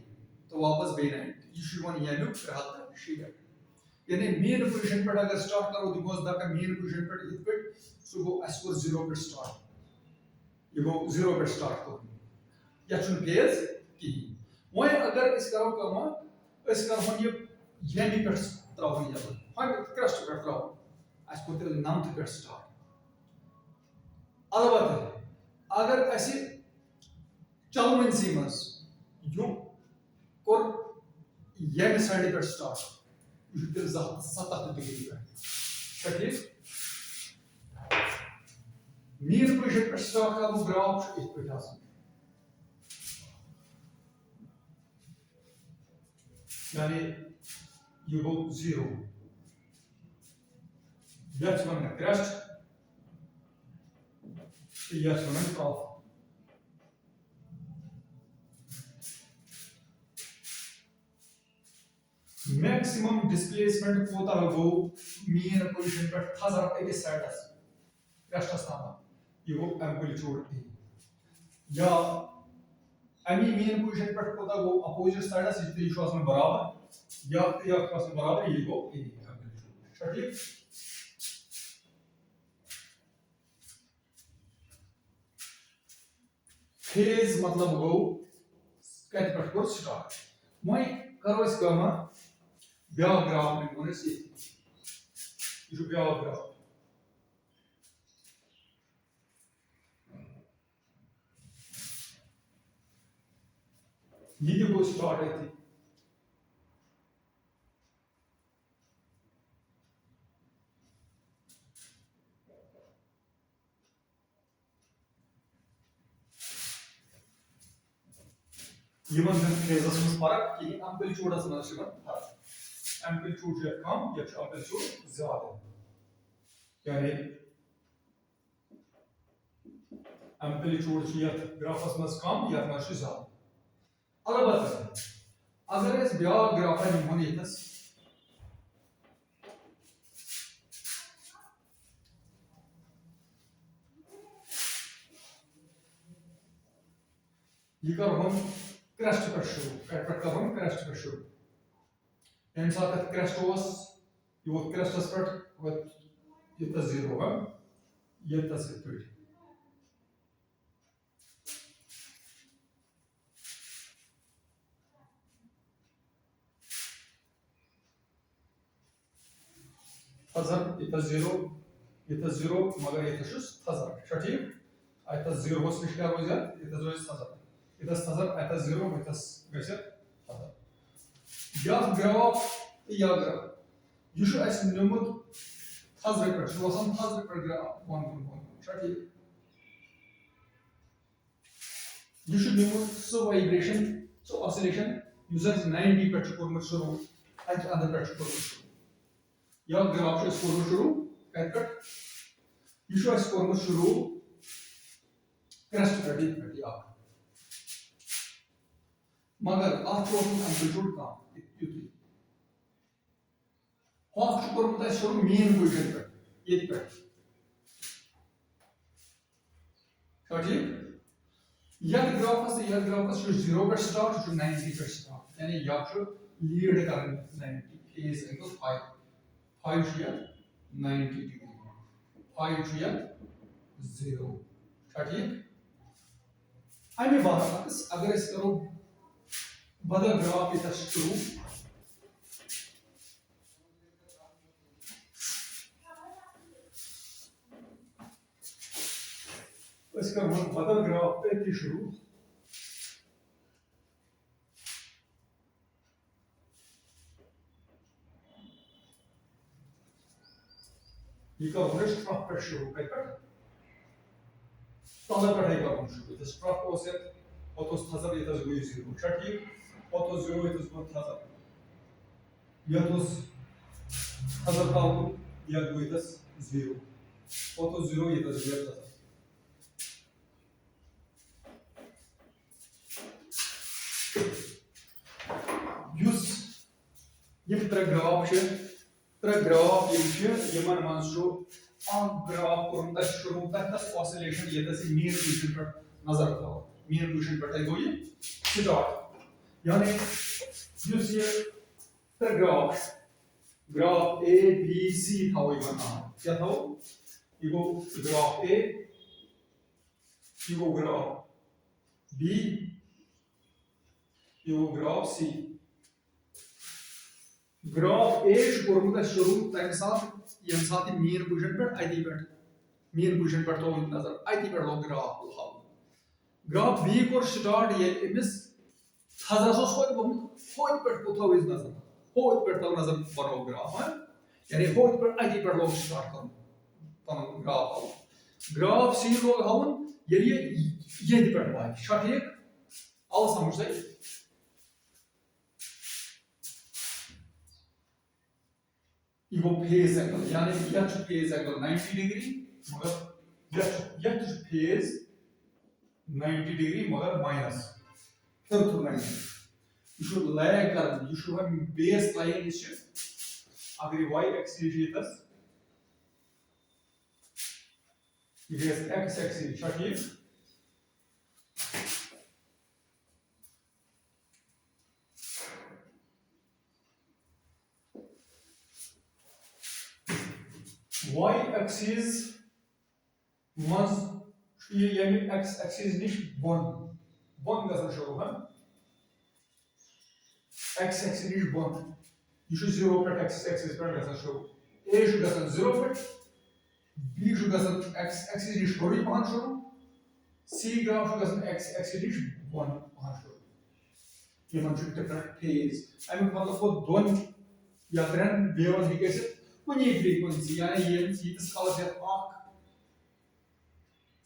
तो वापस बे 90 ये शुवन यानी रहता शीट यानी मेन पोजीशन पे अगर स्टार्ट करो दिगोस दा का मेन पोजीशन पे इत पे सो गो एस को जीरो पे स्टार्ट ये गो जीरो पे स्टार्ट करो या चुन फेज की वही अगर इस करो कमा इस करो ये यानी पे त्राव ये हम क्रस्ट पे त्राव एस को तेल नाम पे स्टार्ट अलबत्ता अगर ऐसे चलवन सीमस यू कोर यानी साइड पे स्टार्ट यह सतत डिग्री पे ठीक मेन पोजीशन पे स्टार्ट करो ग्राफ इत पे यानी यह गो जीरो यह वन क्रेस्ट यह वन ट्रफ मैक्सिमम डिस्प्लेसमेंट कोता गो मेन पोजीशन पे थजर अकिस साइडस क्रेस्टस नाम ये गो एम्पलीट्यूड ए या अमी मेन पोजीशन पे कोता गो अपोजिट साइडस ये शोस में बराबर या शोस में बराबर ये गो ए एम्पलीट्यूड ठीक फेज मतलब गो कत पे को स्टार्ट वही करो इस कमा ब्या ग्राफ में बोले सी ये ब्या ग्राफ ये जो स्टार्ट है थी यमन फेजस में फर्क कि एम्पलीट्यूडस में फर्क एम्पलीट्यूड कम या एम्पलीट्यूड ज्यादा यानी एम्पलीट्यूड ग्राफस में कम या ज्यादा अलबत्ता अगर इस ब्या ग्राफ निमन यस ये कर हम क्रेस्ट पे शुरू कर हम क्रेस्ट पे शुरू इन साथ क्रेस्ट ओस यो क्रेस्टस पे ये तस जीरो होगा ये तस पे फजर ये तस जीरो मगर ये तस फजर ठीक आयतस जीरो होस निश क्या रोज ये तस रोज फजर इधर फजर आयतस जीरो इधर गैसे फजर या ग्राफ यह नमुत थजर पे थजर पे ग्राफ बोन ठीक यह नमुत सह वाइब्रेशन सह ऑसिलेशन 90 पे कोर्मुत शुरू अत अंदर पे कोर्मुत शुरू यह ग्राफ कोर्मुत शुरू कत पे यह कोर्मुत शुरू क्रस्ट पे मगर अत एम्पलीट्यूड कम युत कोर्मुत शुरू मीन पोजिशन पे ये पे ठीक यह ग्राफस 0 पे स्टार्ट 90 पे स्टार्ट यानी यह लीड कर 90 फेज एंगल 5 90 डिग्री 5 0 ठीक अमे बरअक्स अगर करो बदल ग्राफ ये शुरू बदल ग्राफ पे शुरू ये स्ट्रफ पे शुरू कत तल पे शुरू ये स्ट्रफ पे थजर ये गई 0 ठीक पे 0 ये गो थजर ये थजर तल ये गई 0 पे 0 ये गई थजर त्रे ग्राफ यमन मज ग्राफ कोर शुरू तथस ऑसिलेशन ये मीन पोजिशन पे नजर थो मीन पोजिशन पे गो ये स्टार्ट यानी ये त्रे ग्राफ ए बी सी थो बना क्या थो ये गो ग्राफ ए ये गो ग्राफ बी ये गो ग्राफ सी ग्राफ ए कोर्मुत शुरू तम सात यम सात मीन पोजिशन पे तो नजर अति पे लोग ग्राफ हाउ ग्राफ बी कोर स्टार्ट ये अमिस थजरस होत पे थो नजर होत पे थो नजर बनो ग्राफ यानी होत पे अति पे लोग स्टार्ट कर ग्राफ हाउ ग्राफ सी लोग हाउन ये पे वात ठीक आव समझ सही ये फेज एंगल यानी यह फेज एंगल 90 डिग्री मगर यह फेज 90 डिग्री मगर माइनस फिर 90 यह लैग कर यह बेस लाइन अगर y एक्सिस यह x एक्सिस ठीक y axis मज ये x axis निश बोन गसन शुरू x axis निश बोन यह 0 पे x axis पे गसन शुरू a गसन 0 पे b गसन x axis निश थोड़ी पहन शुरू c ग्राफ गसन x axis निश बोन पहन शुरू ये मन डिफरेंट फेज अमिक मतलब को दोन या त्रेन वेवन हिकस कुनी फ्रीक्वेंसी यानी ये यीस कलस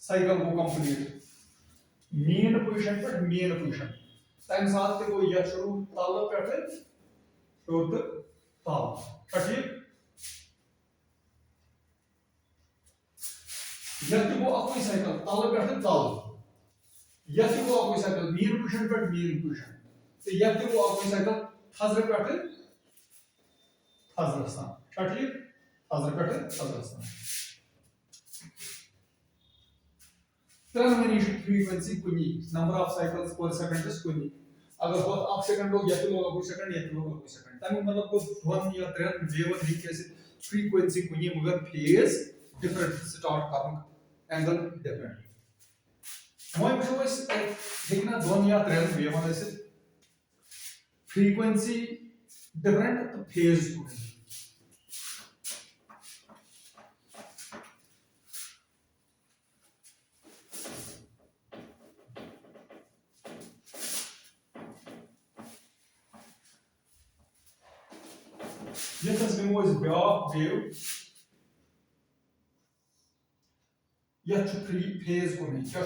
साइकिल गो कंप्लीट मीन पोजिशन तम सात गो यह शुरू तल पे तल ठीक यह गो अकुई साइकिल तल पे तल यह गो अकुई साइकिल मीन पोजिशन तो यह गो अकुई साइकिल थजर पे थजरस्तान ठीक थजर पे थजरस्तान त्रेन फ्रीक्वेंसी कुनी नंबर ऑफ साइकिल्स पर सेकंड कुनी अगर बहुत आप सेकंड लोग यह लोग अकुई सेकंड तम मतलब को दोन या त्रेन वेवन हिकस फ्रीक्वेंसी कुनी मगर फेज डिफरेंट स्टार्ट कर एंगल डिफरेंट वह हेकना दोन या त्रेन वेवन फ्रीक्वेंसी डिफरेंट तो फेज कुनी यथस निमो इज ब्याक वेव यथ फ्री फेज गुन क्या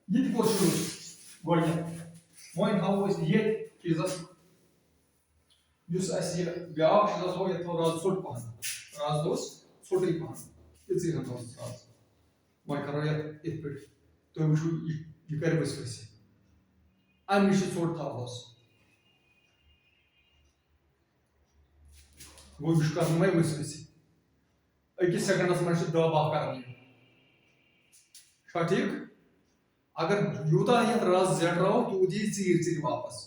ये कोर शुरू गोडन वन हाउ इज ये चीजस युस अस ये ब्याक चीजस हो यथ राज सुट पहन राज दोस सुटई पहन इसी हम दोस राज वन करो इत पे तो वुशु ये कर बस अम निश सुट थावस वो वुशु कर मै बस अकिस सेकंडस मन दह बाह कर ठीक अगर यूता ये रस जेडराव तूत यी चीर चीर वापस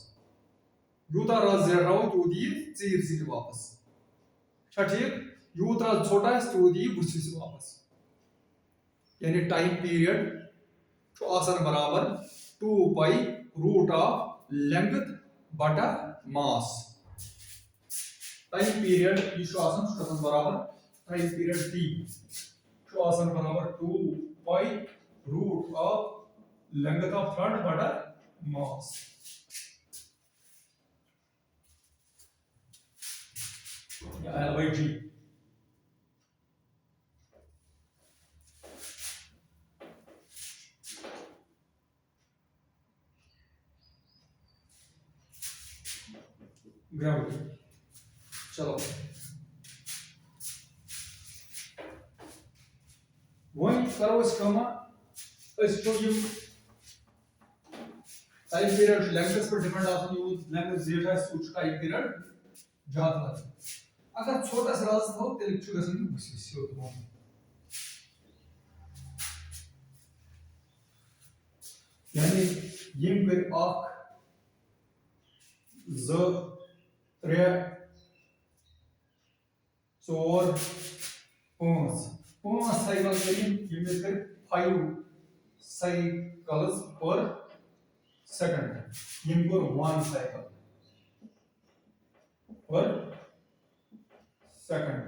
यूता रस जेडराव तूत यी चीर चीर वापस ठीक यूत रस छोट आस तूत यी बुस वापस यानी टाइम पीरियड बराबर 2 पाई रूट ऑफ लेंथ बटा मास टाइम पीरियड यह बराबर टाइम पीरियड t बराबर 2 pi root of length of thread बटा mass L by G gravity चलो वही करो इस कमा इस तो ये टाइम पीरियड लेंथ पर डिपेंड आसान यू लेंथ जेड है सूच का एक पीरियड ज्यादा अगर छोटा सा राज हो तेल छु गसन बुसी हो तो यानी यम कर आख ज त्रे चोर पांच साइकिल करिन यम कर 5 साइकिल्स पर सेकंड यम कर 1 साइकिल पर सेकंड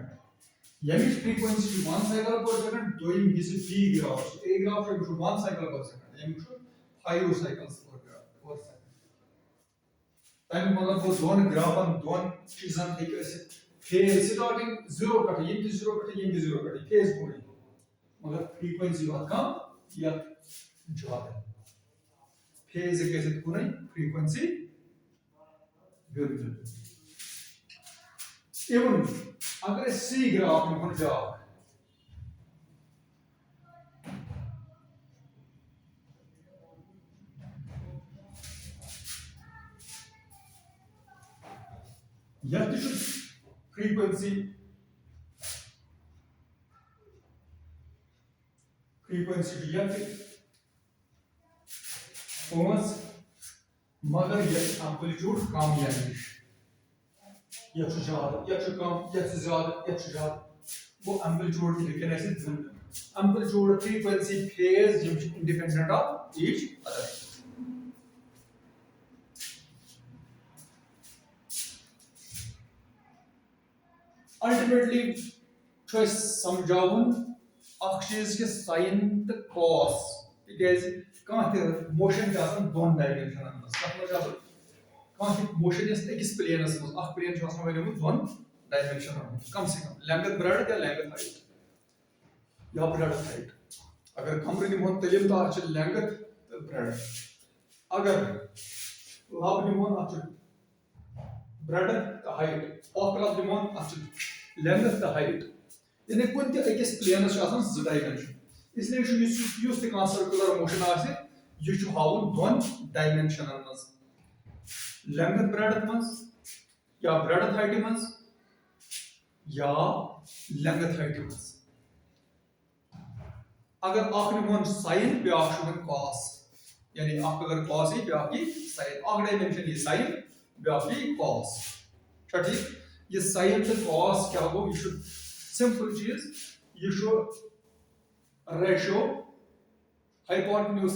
यमी फ्रीक्वेंसी 1 साइकिल पर सेकंड दोइम हिस p ग्राफ a ग्राफ छ 1 साइकिल पर सेकंड यम छ 5 साइकिल्स पर सेकंड तम मतलब वो दोन ग्राफन दोन चीजन एक फेज स्टार्टिंग 0 कट यम 0 कट यम 0 कट फेज कोई मगर फ्रीक्वेंसी बात कम या ज्यादा फेज कैसे कोई फ्रीक्वेंसी बिल्कुल even अगर सी ग्राफ में बन जाओ यह फ्रीक्वेंसी यह पांच मगर यह एम्पलीट्यूड कम यानी यह ज्यादा यह कम यह ज्यादा वो एम्पलीट्यूड की लेकिन ऐसे amplitude frequency phase independent of each other ultimately choice समझावन अख चीज के साइन तो कॉस because कहां ते मोशन का दोन डायमेंशन में कौन मोशन इस एक प्लेनस में अख प्लेन छ आसान वैल्यू दोन डायमेंशन कम से कम लेंथ ब्रेड या लेंथ हाइट या ब्रेड हाइट अगर कम रही हो तलिम तो अच्छे लेंथ ब्रेड अगर लाभ निमोन अच्छे ब्रेड हाइट और लाभ निमोन अच्छे लेंथ हाइट यानी कुन ते एक प्लेनस छ आसान ज डायमेंशन इसलिए यूज द सर्कुलर मोशन आसे ये छ हाउन दोन डायमेंशन में लेंथ ब्रेड मज या ब्रेड हाइट मज या लेंथ हाइट मज अगर आख निमोन साइन ब्याख शुन कॉस यानी आख अगर कॉस ही ब्याख की साइन आख डायमेंशन ये साइन ब्याख की कॉस ठीक ये साइन तो कॉस क्या हो ये सिंपल चीज ये शो रेशियो हाइपोटेन्यूज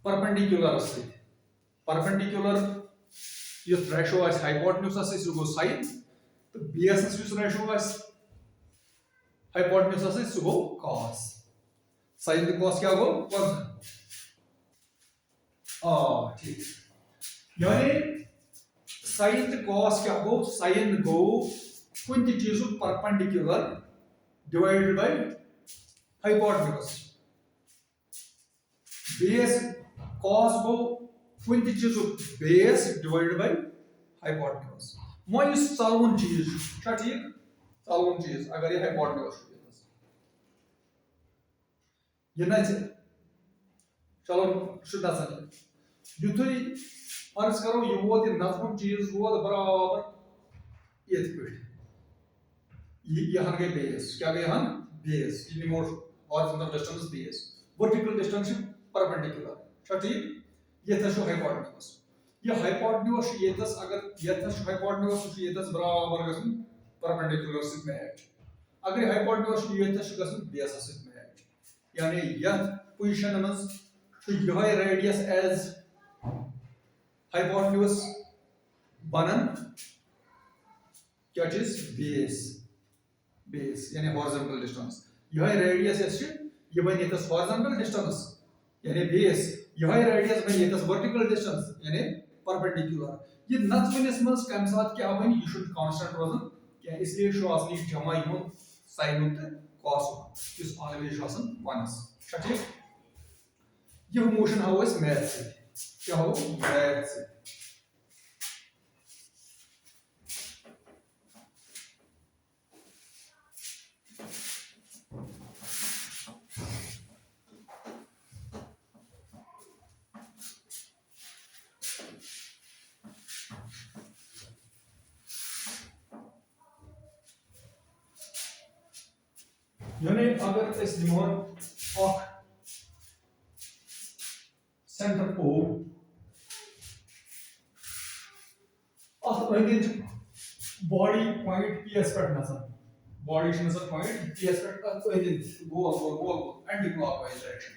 परपेंडिकुलर से परपेंडिकुलर यह रेशियो आस हाइपोटेन्यूज से गो साइन तो बेस यस रेशियो आस हाइपोटेन्यूज से गो कॉस साइन तो कॉस क्या गो 1 ठीक यानी साइन तो कॉस क्या गो, साइन गो कुन चीज perpendicular divided by hypotenuse, base cos गो कुन चीज बेस डिवाइडेड बाय हाइपोटेन्यूज। वो इस चलवन चीज क्या ठीक, चलवन चीज अगर ये हाइपोटेन्यूज ये ना चलो शुद्ध आसान युथुई फर्ज करो ये वो नजमुन चीज वो बराबर ये ये हन गए बेस, क्या गए हन बेस, ये निमो horizontal distance base, vertical distance perpendicular क्या ठीक, ये था शो हाइपोटेन्यूज, ये हाइपोटेन्यूज ये तस अगर ये था शो हाइपोटेन्यूज ये तस बराबर गसन परपेंडिकुलर सिट मैच, अगर हाइपोटेन्यूज ये था शो गसन बेस सिट मैच, यानी यह पोजीशन में तो यह रेडियस एज हाइपोटेन्यूज बनन क्या चीज बेस, बेस यानी हॉरिजॉन्टल डिस्टेंस, यह रेडियस एस ये बन ये हॉरिजॉन्टल डिस्टेंस यानी बेस, यह रेडियस बन ये वर्टिकल डिस्टेंस यानी परपेंडिकुलर, ये नत वनिस मस कम साथ क्या बन ये शुड कांस्टेंट रोजन क्या, इसलिए शो असली जमा यो साइन तो कॉस इस ऑलवेज शो आसन वनस ठीक। ये मोशन हाउ इज मैथ से क्या हो मैथ से, यानी अगर इस दिमाग ऑफ सेंटर ओ बॉडी पॉइंट पीएस पर नजर, बॉडी नजर पॉइंट पीएस पर गोल गोल गोल एंटी क्लॉकवाइज डायरेक्शन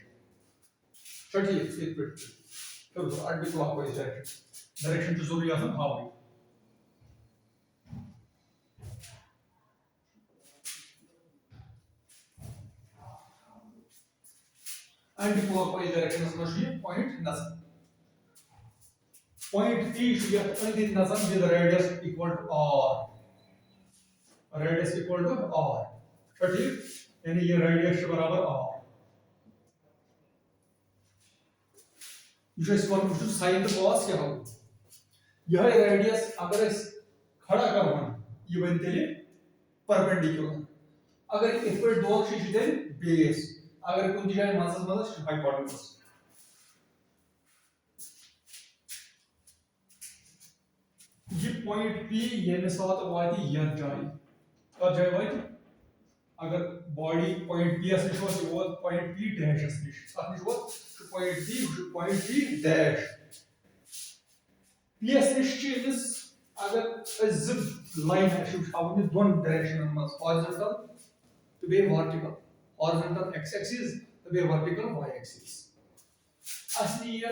चलिए एक मिनट चलो एंटी क्लॉकवाइज डायरेक्शन तो जरूरी आसन हाउ एंटी क्लॉकवाइज डायरेक्शन में ये पॉइंट नजर, point P should get only nothing with radius equal to r, radius equal to r ठीक, यानी ये radius के बराबर r, जो इसको हम sin तो cos क्या हो, यह radius अगर इस खड़ा करो ये बनते हैं परपेंडिकुलर, अगर इस पर दो शीश दे बेस, अगर कुछ दिया है मासस हाइपोटेन्यूज, ये पॉइंट P ये मिसाल वाती यह जाए कर जाए वाती, अगर बॉडी पॉइंट P एस निश वो पॉइंट P डैश एस निश अत निश वो point P dash P S निश इस अगर जिप लाइन है शो हाउ दोन डायरेक्शन में हॉरिजॉन्टल तो बे वर्टिकल, हॉरिजॉन्टल x एक्सिस तो बे वर्टिकल y एक्सिस, असली ये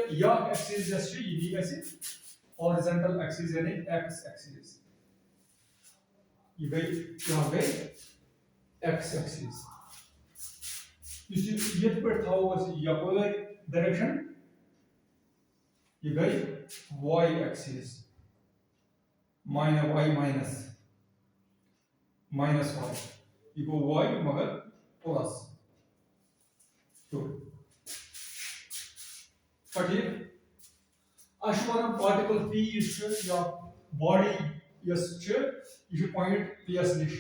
एक्सिस जैसे ये ऐसे हॉरिजॉन्टल एक्सिस यानी x एक्सिस, ये गई यहाँ गई x एक्सिस, इसी ये पर था वो यपर डायरेक्शन ये गई y axis minus y minus y ये को y मगर प्लस तो ठीक अशवन पार्टिकल P या बॉडी यह पॉइंट P एस निश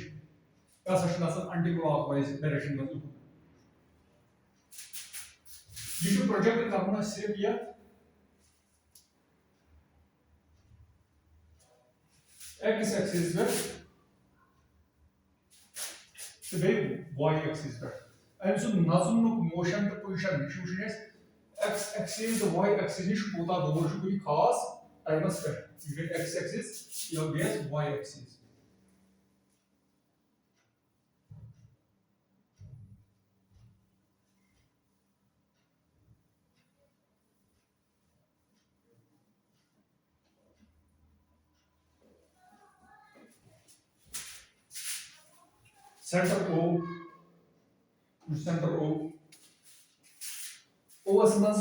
एंटी क्लॉकवाइज डायरेक्शन में ये प्रोजेक्ट करना सिर्फ यह x एक्सिस पे तो बे y एक्सिस पे अम सु नजमुक मोशन तो पोजीशन निश x एक्सिस तो y एक्सिस निश कोता दूर छु कोई खास टाइमस पे ये x एक्सिस या base y axis centre O ओस मज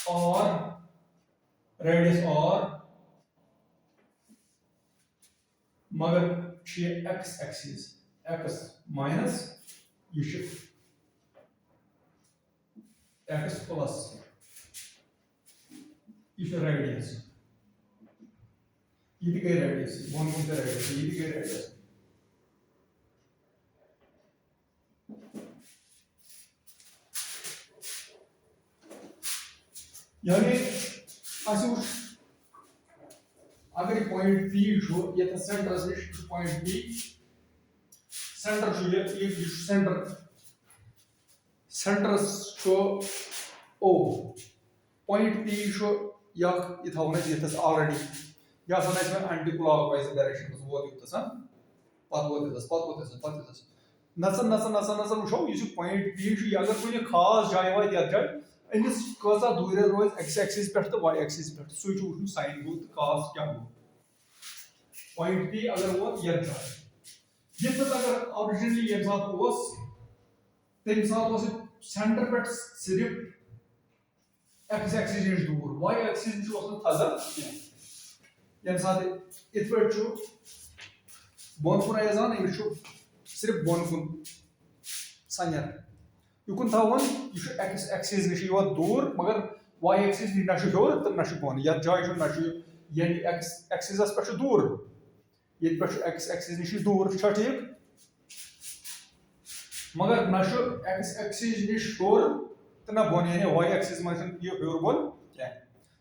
और radius r मगर x axis x minus ये x plus ये radius ये गई radius वन गुणा radius ये गई radius यानी असु अगर पॉइंट P छो ये सेंटर से पॉइंट P सेंटर छो ये सेंटर छो O पॉइंट P छो या ये थावन ये ऑलरेडी या सने एंटी क्लॉकवाइज डायरेक्शन वो दिस पत नसन वुचो यह पॉइंट P छो अगर कुछ खास जाय वात यथ जाय अमिस कसा दूर रोज एक्स एक्सिस पे तो वाई एक्सिस पे सो वो साइन गो तो कास क्या गो पॉइंट P अगर वो यथ जाए ये अगर ओरिजिनली ये साथ तम साथ सेंटर पे सिर्फ एक्स एक्सिस नश दूर वाई एक्सिस नश थजर ये साथ इत पे बोन कुन आजान अमिस सिर्फ बोन कुन सनर युकुन थावन यह एक्स एक्सिस नश दूर मगर वाई एक्सिस ना हर तो ना बोन यथ जाए ना यानी एक्स एक्सिस पे दूर ये एक्स एक्सिस नश दूर ठीक मगर ना एक्स एक्सिस नश हर तो ना बोन यानी वाई एक्सिस मन यह हर बोन क्या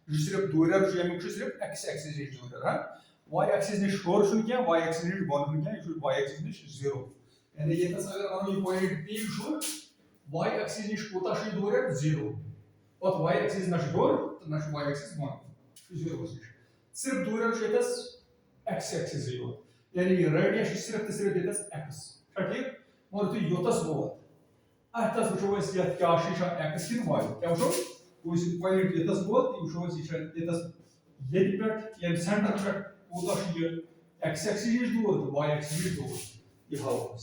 सिर्फ दूर यमुक सिर्फ एक्स एक्सिस नश दूर हाँ वाई एक्सिस नश हर क्या वाई एक्सिस नश बोन क्या यह वाई एक्सिस नश जीरो यानी ये अगर वन यह पॉइंट P y axis नश कोता दूर जीरो और y axis ना हर तो ना y axis बोन जीरो सिर्फ दूर x axis यानी रेडियस सिर्फ ये x ठीक और तो योतस वोत अतस वो क्या x कि y क्या वो पॉइंट यतस वोत वो यतस ये पे सेंटर पे कोता x axis दूर तो y axis दूर ये हाउ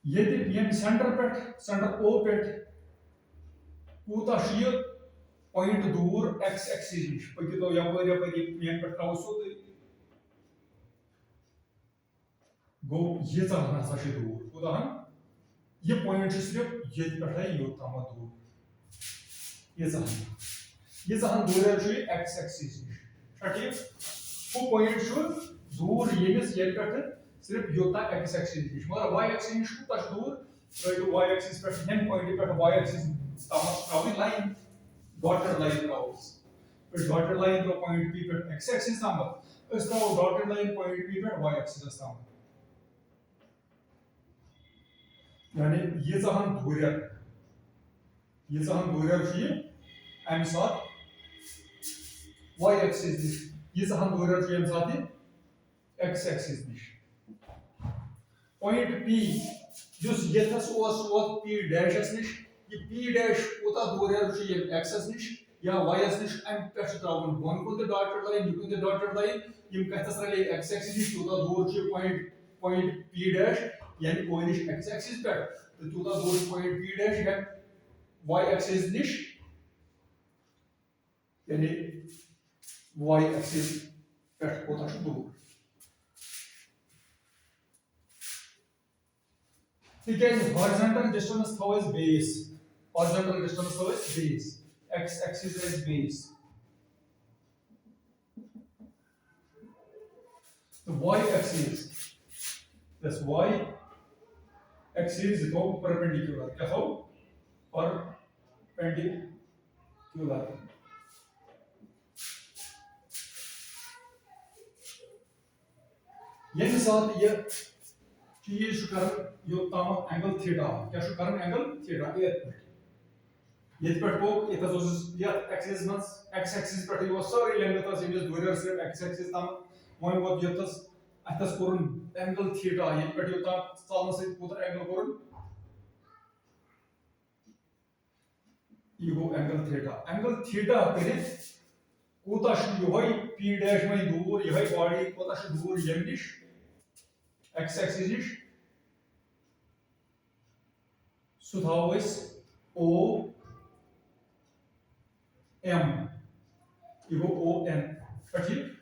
ये सेंटर पे सेंटर O पे कूता पॉइंट दूर x एक्सिस नश पकि तो यपर मेन पे ट्राउ सो गो ये हसा दूर कूता ये पॉइंट सिर्फ ये पे योतम दूर ये दूर x एक्सिस नश ठीक वो पॉइंट दूर यमिस ये पे सिर्फ योता x एक्सिस नश मगर y एक्सिस नश कूता दूर तो y एक्सिस पे हम पॉइंट पे y एक्सिस तम लाइन डॉटेड लाइन त्राउस फिर डॉटेड लाइन तो पॉइंट P पे x एक्सिस तम अस त्राउ डॉटेड लाइन पॉइंट P पे y एक्सिस तम यानी ये दूर ये अम साथ y एक्सिस नश ये दूर ये साथ x एक्सिस नश पॉइंट P यथस P डैशस नश ये P डैश कोता दूर ये x नश या y नश अम पे त्रावन बोन कुन डॉटेड लाइन युकुन डॉटेड लाइन यम कथस रले x एक्सिस नश कोता दूर पॉइंट P डैश यानी कोई नश x एक्सिस पे तो कोता दूर पॉइंट P डैश है y एक्सिस नश यानी y एक्सिस पे कोता दूर horizontal distance throw is base. Horizontal distance throw is base. X axis is base. The y axis. This y axis is perpendicular. क्या हो? Perpendicular. ये साथ ये चीज कर यो तम एंगल थीटा क्या कर एंगल थीटा ये पे पोक ये एक्सिस मन x एक्सिस पे यो सारी लेंथ यमिस दूर सिर्फ x एक्सिस तम वन वो यतस अतस कोरन एंगल थीटा ये पे यो तम चलन से कोता एंगल कोरन ये एंगल थीटा करे कोता योय p डैश में दूर यह बॉडी कोता दूर यम निश x एक्सिस नश सो थाव O एम ये गो ओ एन ठीक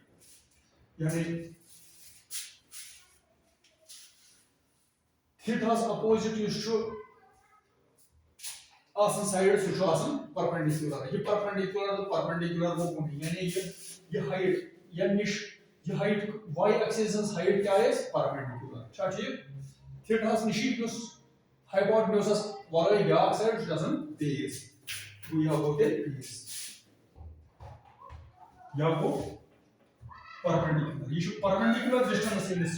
यानी थीटा's opposite यह साइड सह परपेंडिकुलर यह परपेंडिकुलर तो परपेंडिकुलर गो कुन यानी ये हाइट ये हाइट y एक्सिस हाइट क्या है परपेंडिकुलर ठीक थीटा's निश हाइपोटेन्यूज वराई ब्या साइड बेस तो यह गो बेस यह गो परपेंडिकुलर यह परपेंडिकुलर डिस्टेंस इस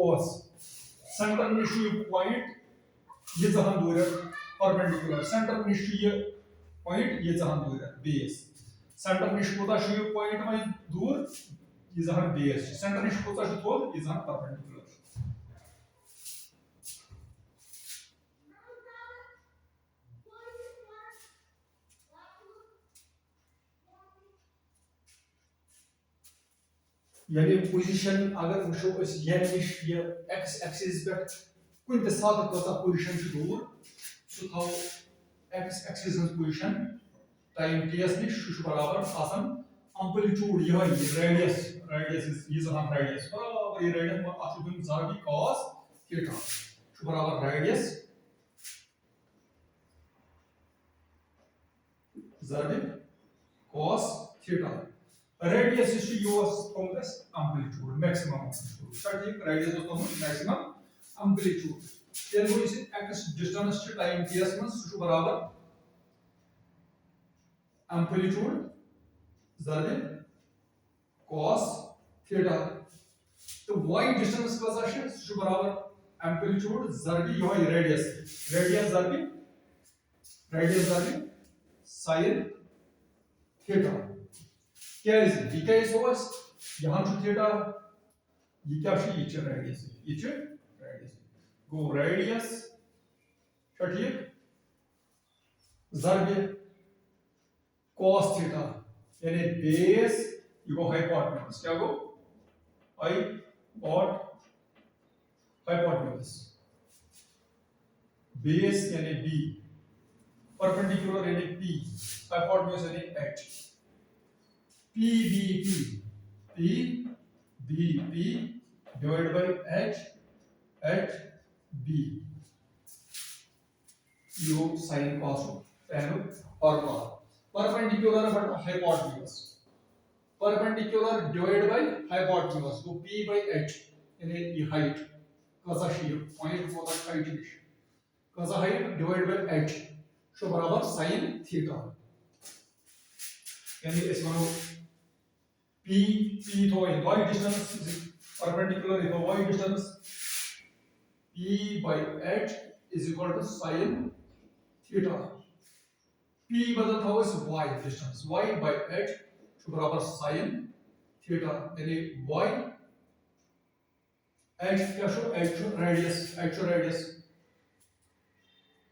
ओस सेंटर निश पॉइंट ये दूर परपेंडिकुलर सेंटर निश पॉइंट ये दूर बेस सेंटर निश कोता पॉइंट वह दूर ये बेस सेंटर निश कोता थोद ये परपेंडिकुलर यानी पोजीशन अगर वो एन निश एक्स एक्सिस पे कुन सात पोजीशन दूर सह थो एक्स एक्सिस पोजीशन टाइम टीएस निश बराबर अम्पलीट्यूड यह रेडियस रेडियस रेडियस बराबर ये रेडियस दिन जरबी कॉस थीटा बराबर रेडियस जरबी कॉस थीटा रेडियस इस अम्पलीट्यूड मैक्सिमम अम्पलीट्यूड रेडियस मैक्सिमम अम्पलीट्यूड तेल गो एक्स डिस्टेंस टाइम टीएस मज बराबर अम्पलीट्यूड जरबे कॉस थीटा तो y डिस्टेंस कसा बराबर एम्पलीट्यूड जरबी यह रेडियस रेडियस जरबी साइन थीटा क्या यहाँ थीटा ये क्या रेडियस गो रेडियस ठीक जरबे कॉस थीटा यानी बेस ये गो हाइपोटेन्यूज क्या गो हाइपोटेन्यूज बेस यानी बी परपेंडिकुलर यानी पी हाइपोटेन्यूज यानी H P divided by H B you sin cos tan or cos perpendicular but hypotenuse perpendicular divided by hypotenuse so P by H यानी ये height कसा point for the height कसा height divided by H so बराबर sin theta यानी इस मानो P तो y distance perpendicular is y distance P by H is equal to sin theta P बदल था इस y distance y by H बराबर sin theta यानी y H क्या H radius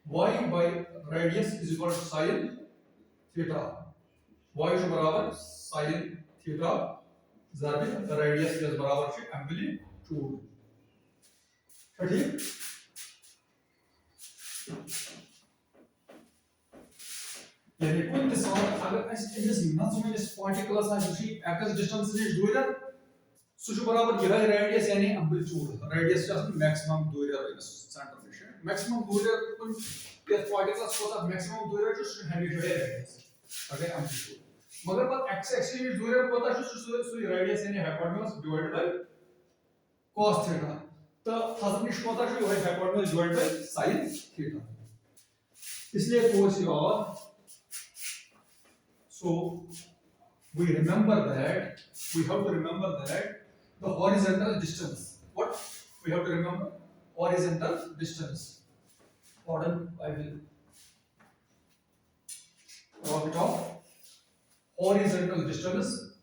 y by radius is equal to sin theta y बराबर sin theta जरबे radius के बराबर amplitude ठीक यानी कुन अगर अमिस पार्टिकल्स एक्स डिस्टेंस निश दूर सह बराबर यह रेडियस यानी एम्पलीट्यूड रेडियस मैक्सिमम दूर सेंटर निश मैक्सिमम दूर कुन पार्टिकल्स मैक्सिमम दूर हमेशा रेडियस अगर एम्पलीट्यूड मगर पर x एक्सिस दूर कोता रेडियस यानी hypotenuse divided by cos theta तो थस निश कोता यह hypotenuse divided by sin theta इसलिए कोर्स और so we have to remember that the horizontal distance what we have to remember horizontal distance pardon I will draw it off horizontal distance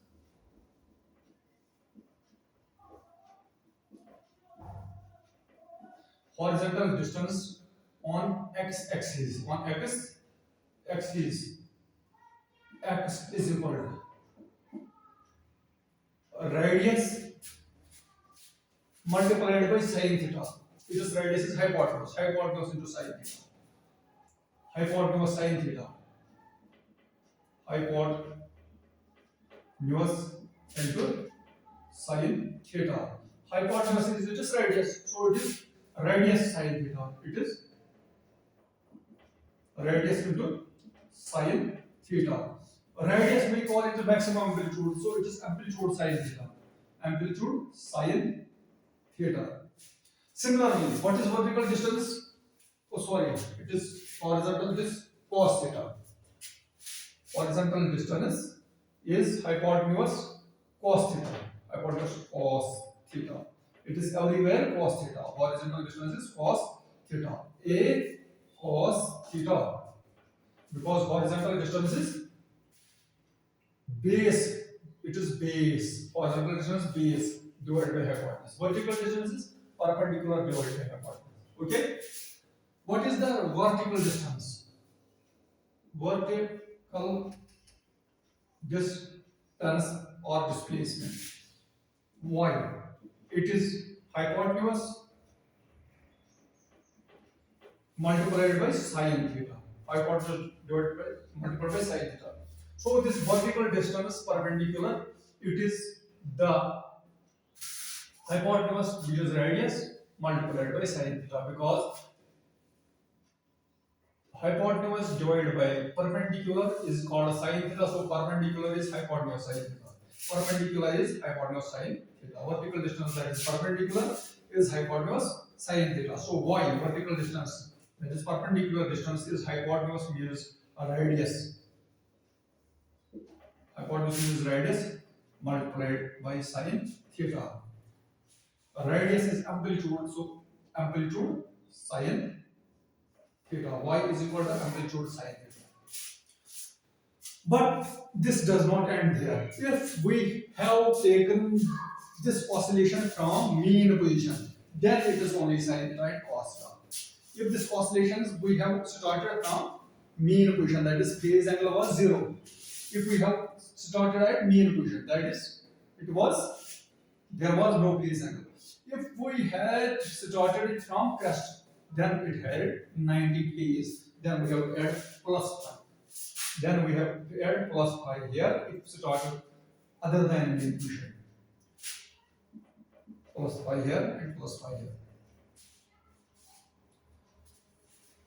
on x axis x is equal to radius multiplied by sin theta because radius is hypotenuse into sin theta hypotenuse sin theta hypotenuse hypotenuse into sine theta. Hypotenuse is just radius, so it is radius sine theta. It is radius into sine theta. Radius we call it the maximum amplitude, so it is amplitude sine theta. Amplitude sine theta. Similarly, what is vertical distance? Oh, sorry, it is horizontal. It is cos theta. Horizontal distance is hypotenuse cos theta. Hypotenuse cos theta. It is everywhere cos theta. Horizontal distance is cos theta. A cos theta. Because horizontal distance is base. It is base. Horizontal distance base divided by hypotenuse. Vertical distance is perpendicular divided by hypotenuse. Okay. What is the vertical distance? Vertical distance or displacement. Why? It is hypotenuse multiplied by sine theta. Hypotenuse divided by multiplied by sine theta. So this vertical distance perpendicular, it is the hypotenuse which is radius multiplied by sine theta, because hypotenuse divided by perpendicular is called sine theta. So perpendicular is hypotenuse sine theta. Perpendicular is hypotenuse sine theta. Vertical distance that is perpendicular is hypotenuse sine theta. So why vertical distance? That is perpendicular distance is hypotenuse means a radius. Hypotenuse means radius multiplied by sine theta. Radius is amplitude, so amplitude sine theta. Y is equal to amplitude sine theta. But this does not end there. If we have taken this oscillation from mean position, then it is only sine theta and cos theta. If this oscillations we have started from mean position, that is phase angle was 0. If we have started at mean position, that is there was no phase angle. If we had started it from crest, then it had 90 phase. Then we have add plus pi. Then we have to add plus pi here if started other than mean position. Plus pi here and plus pi here.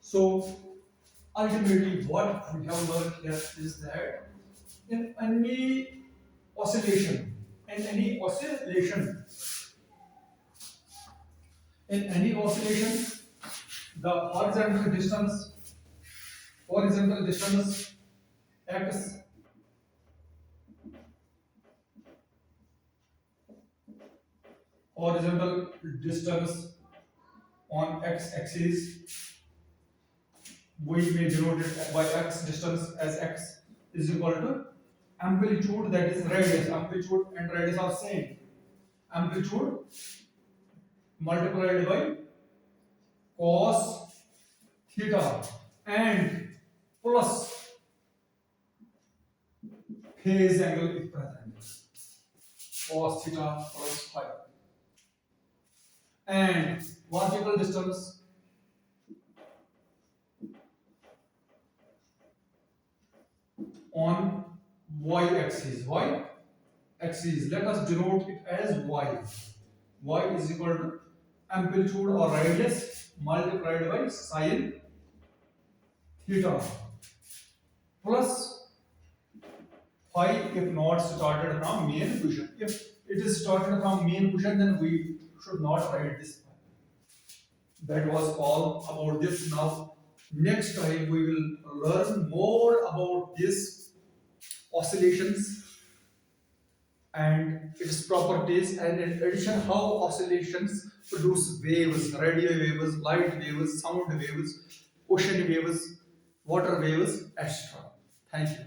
So ultimately what we have learned here is that in any oscillation, the horizontal distance x horizontal distance on x axis, we may denote it by x distance as x is equal to amplitude, that is radius. Amplitude and radius are same. Amplitude multiplied by cos theta and plus phase angle if present. Cos theta plus phi. And vertical distance on y-axis. Y-axis, let us denote it as y. Y is equal to amplitude or radius multiplied by sine theta plus phi if not started from mean position. If it is started from mean position, then we should not write this phi. That was all about this. Now next time we will learn more about this oscillations and its properties, and in addition how oscillations produce waves, radio waves, light waves, sound waves, ocean waves, water waves, etc. Thank you.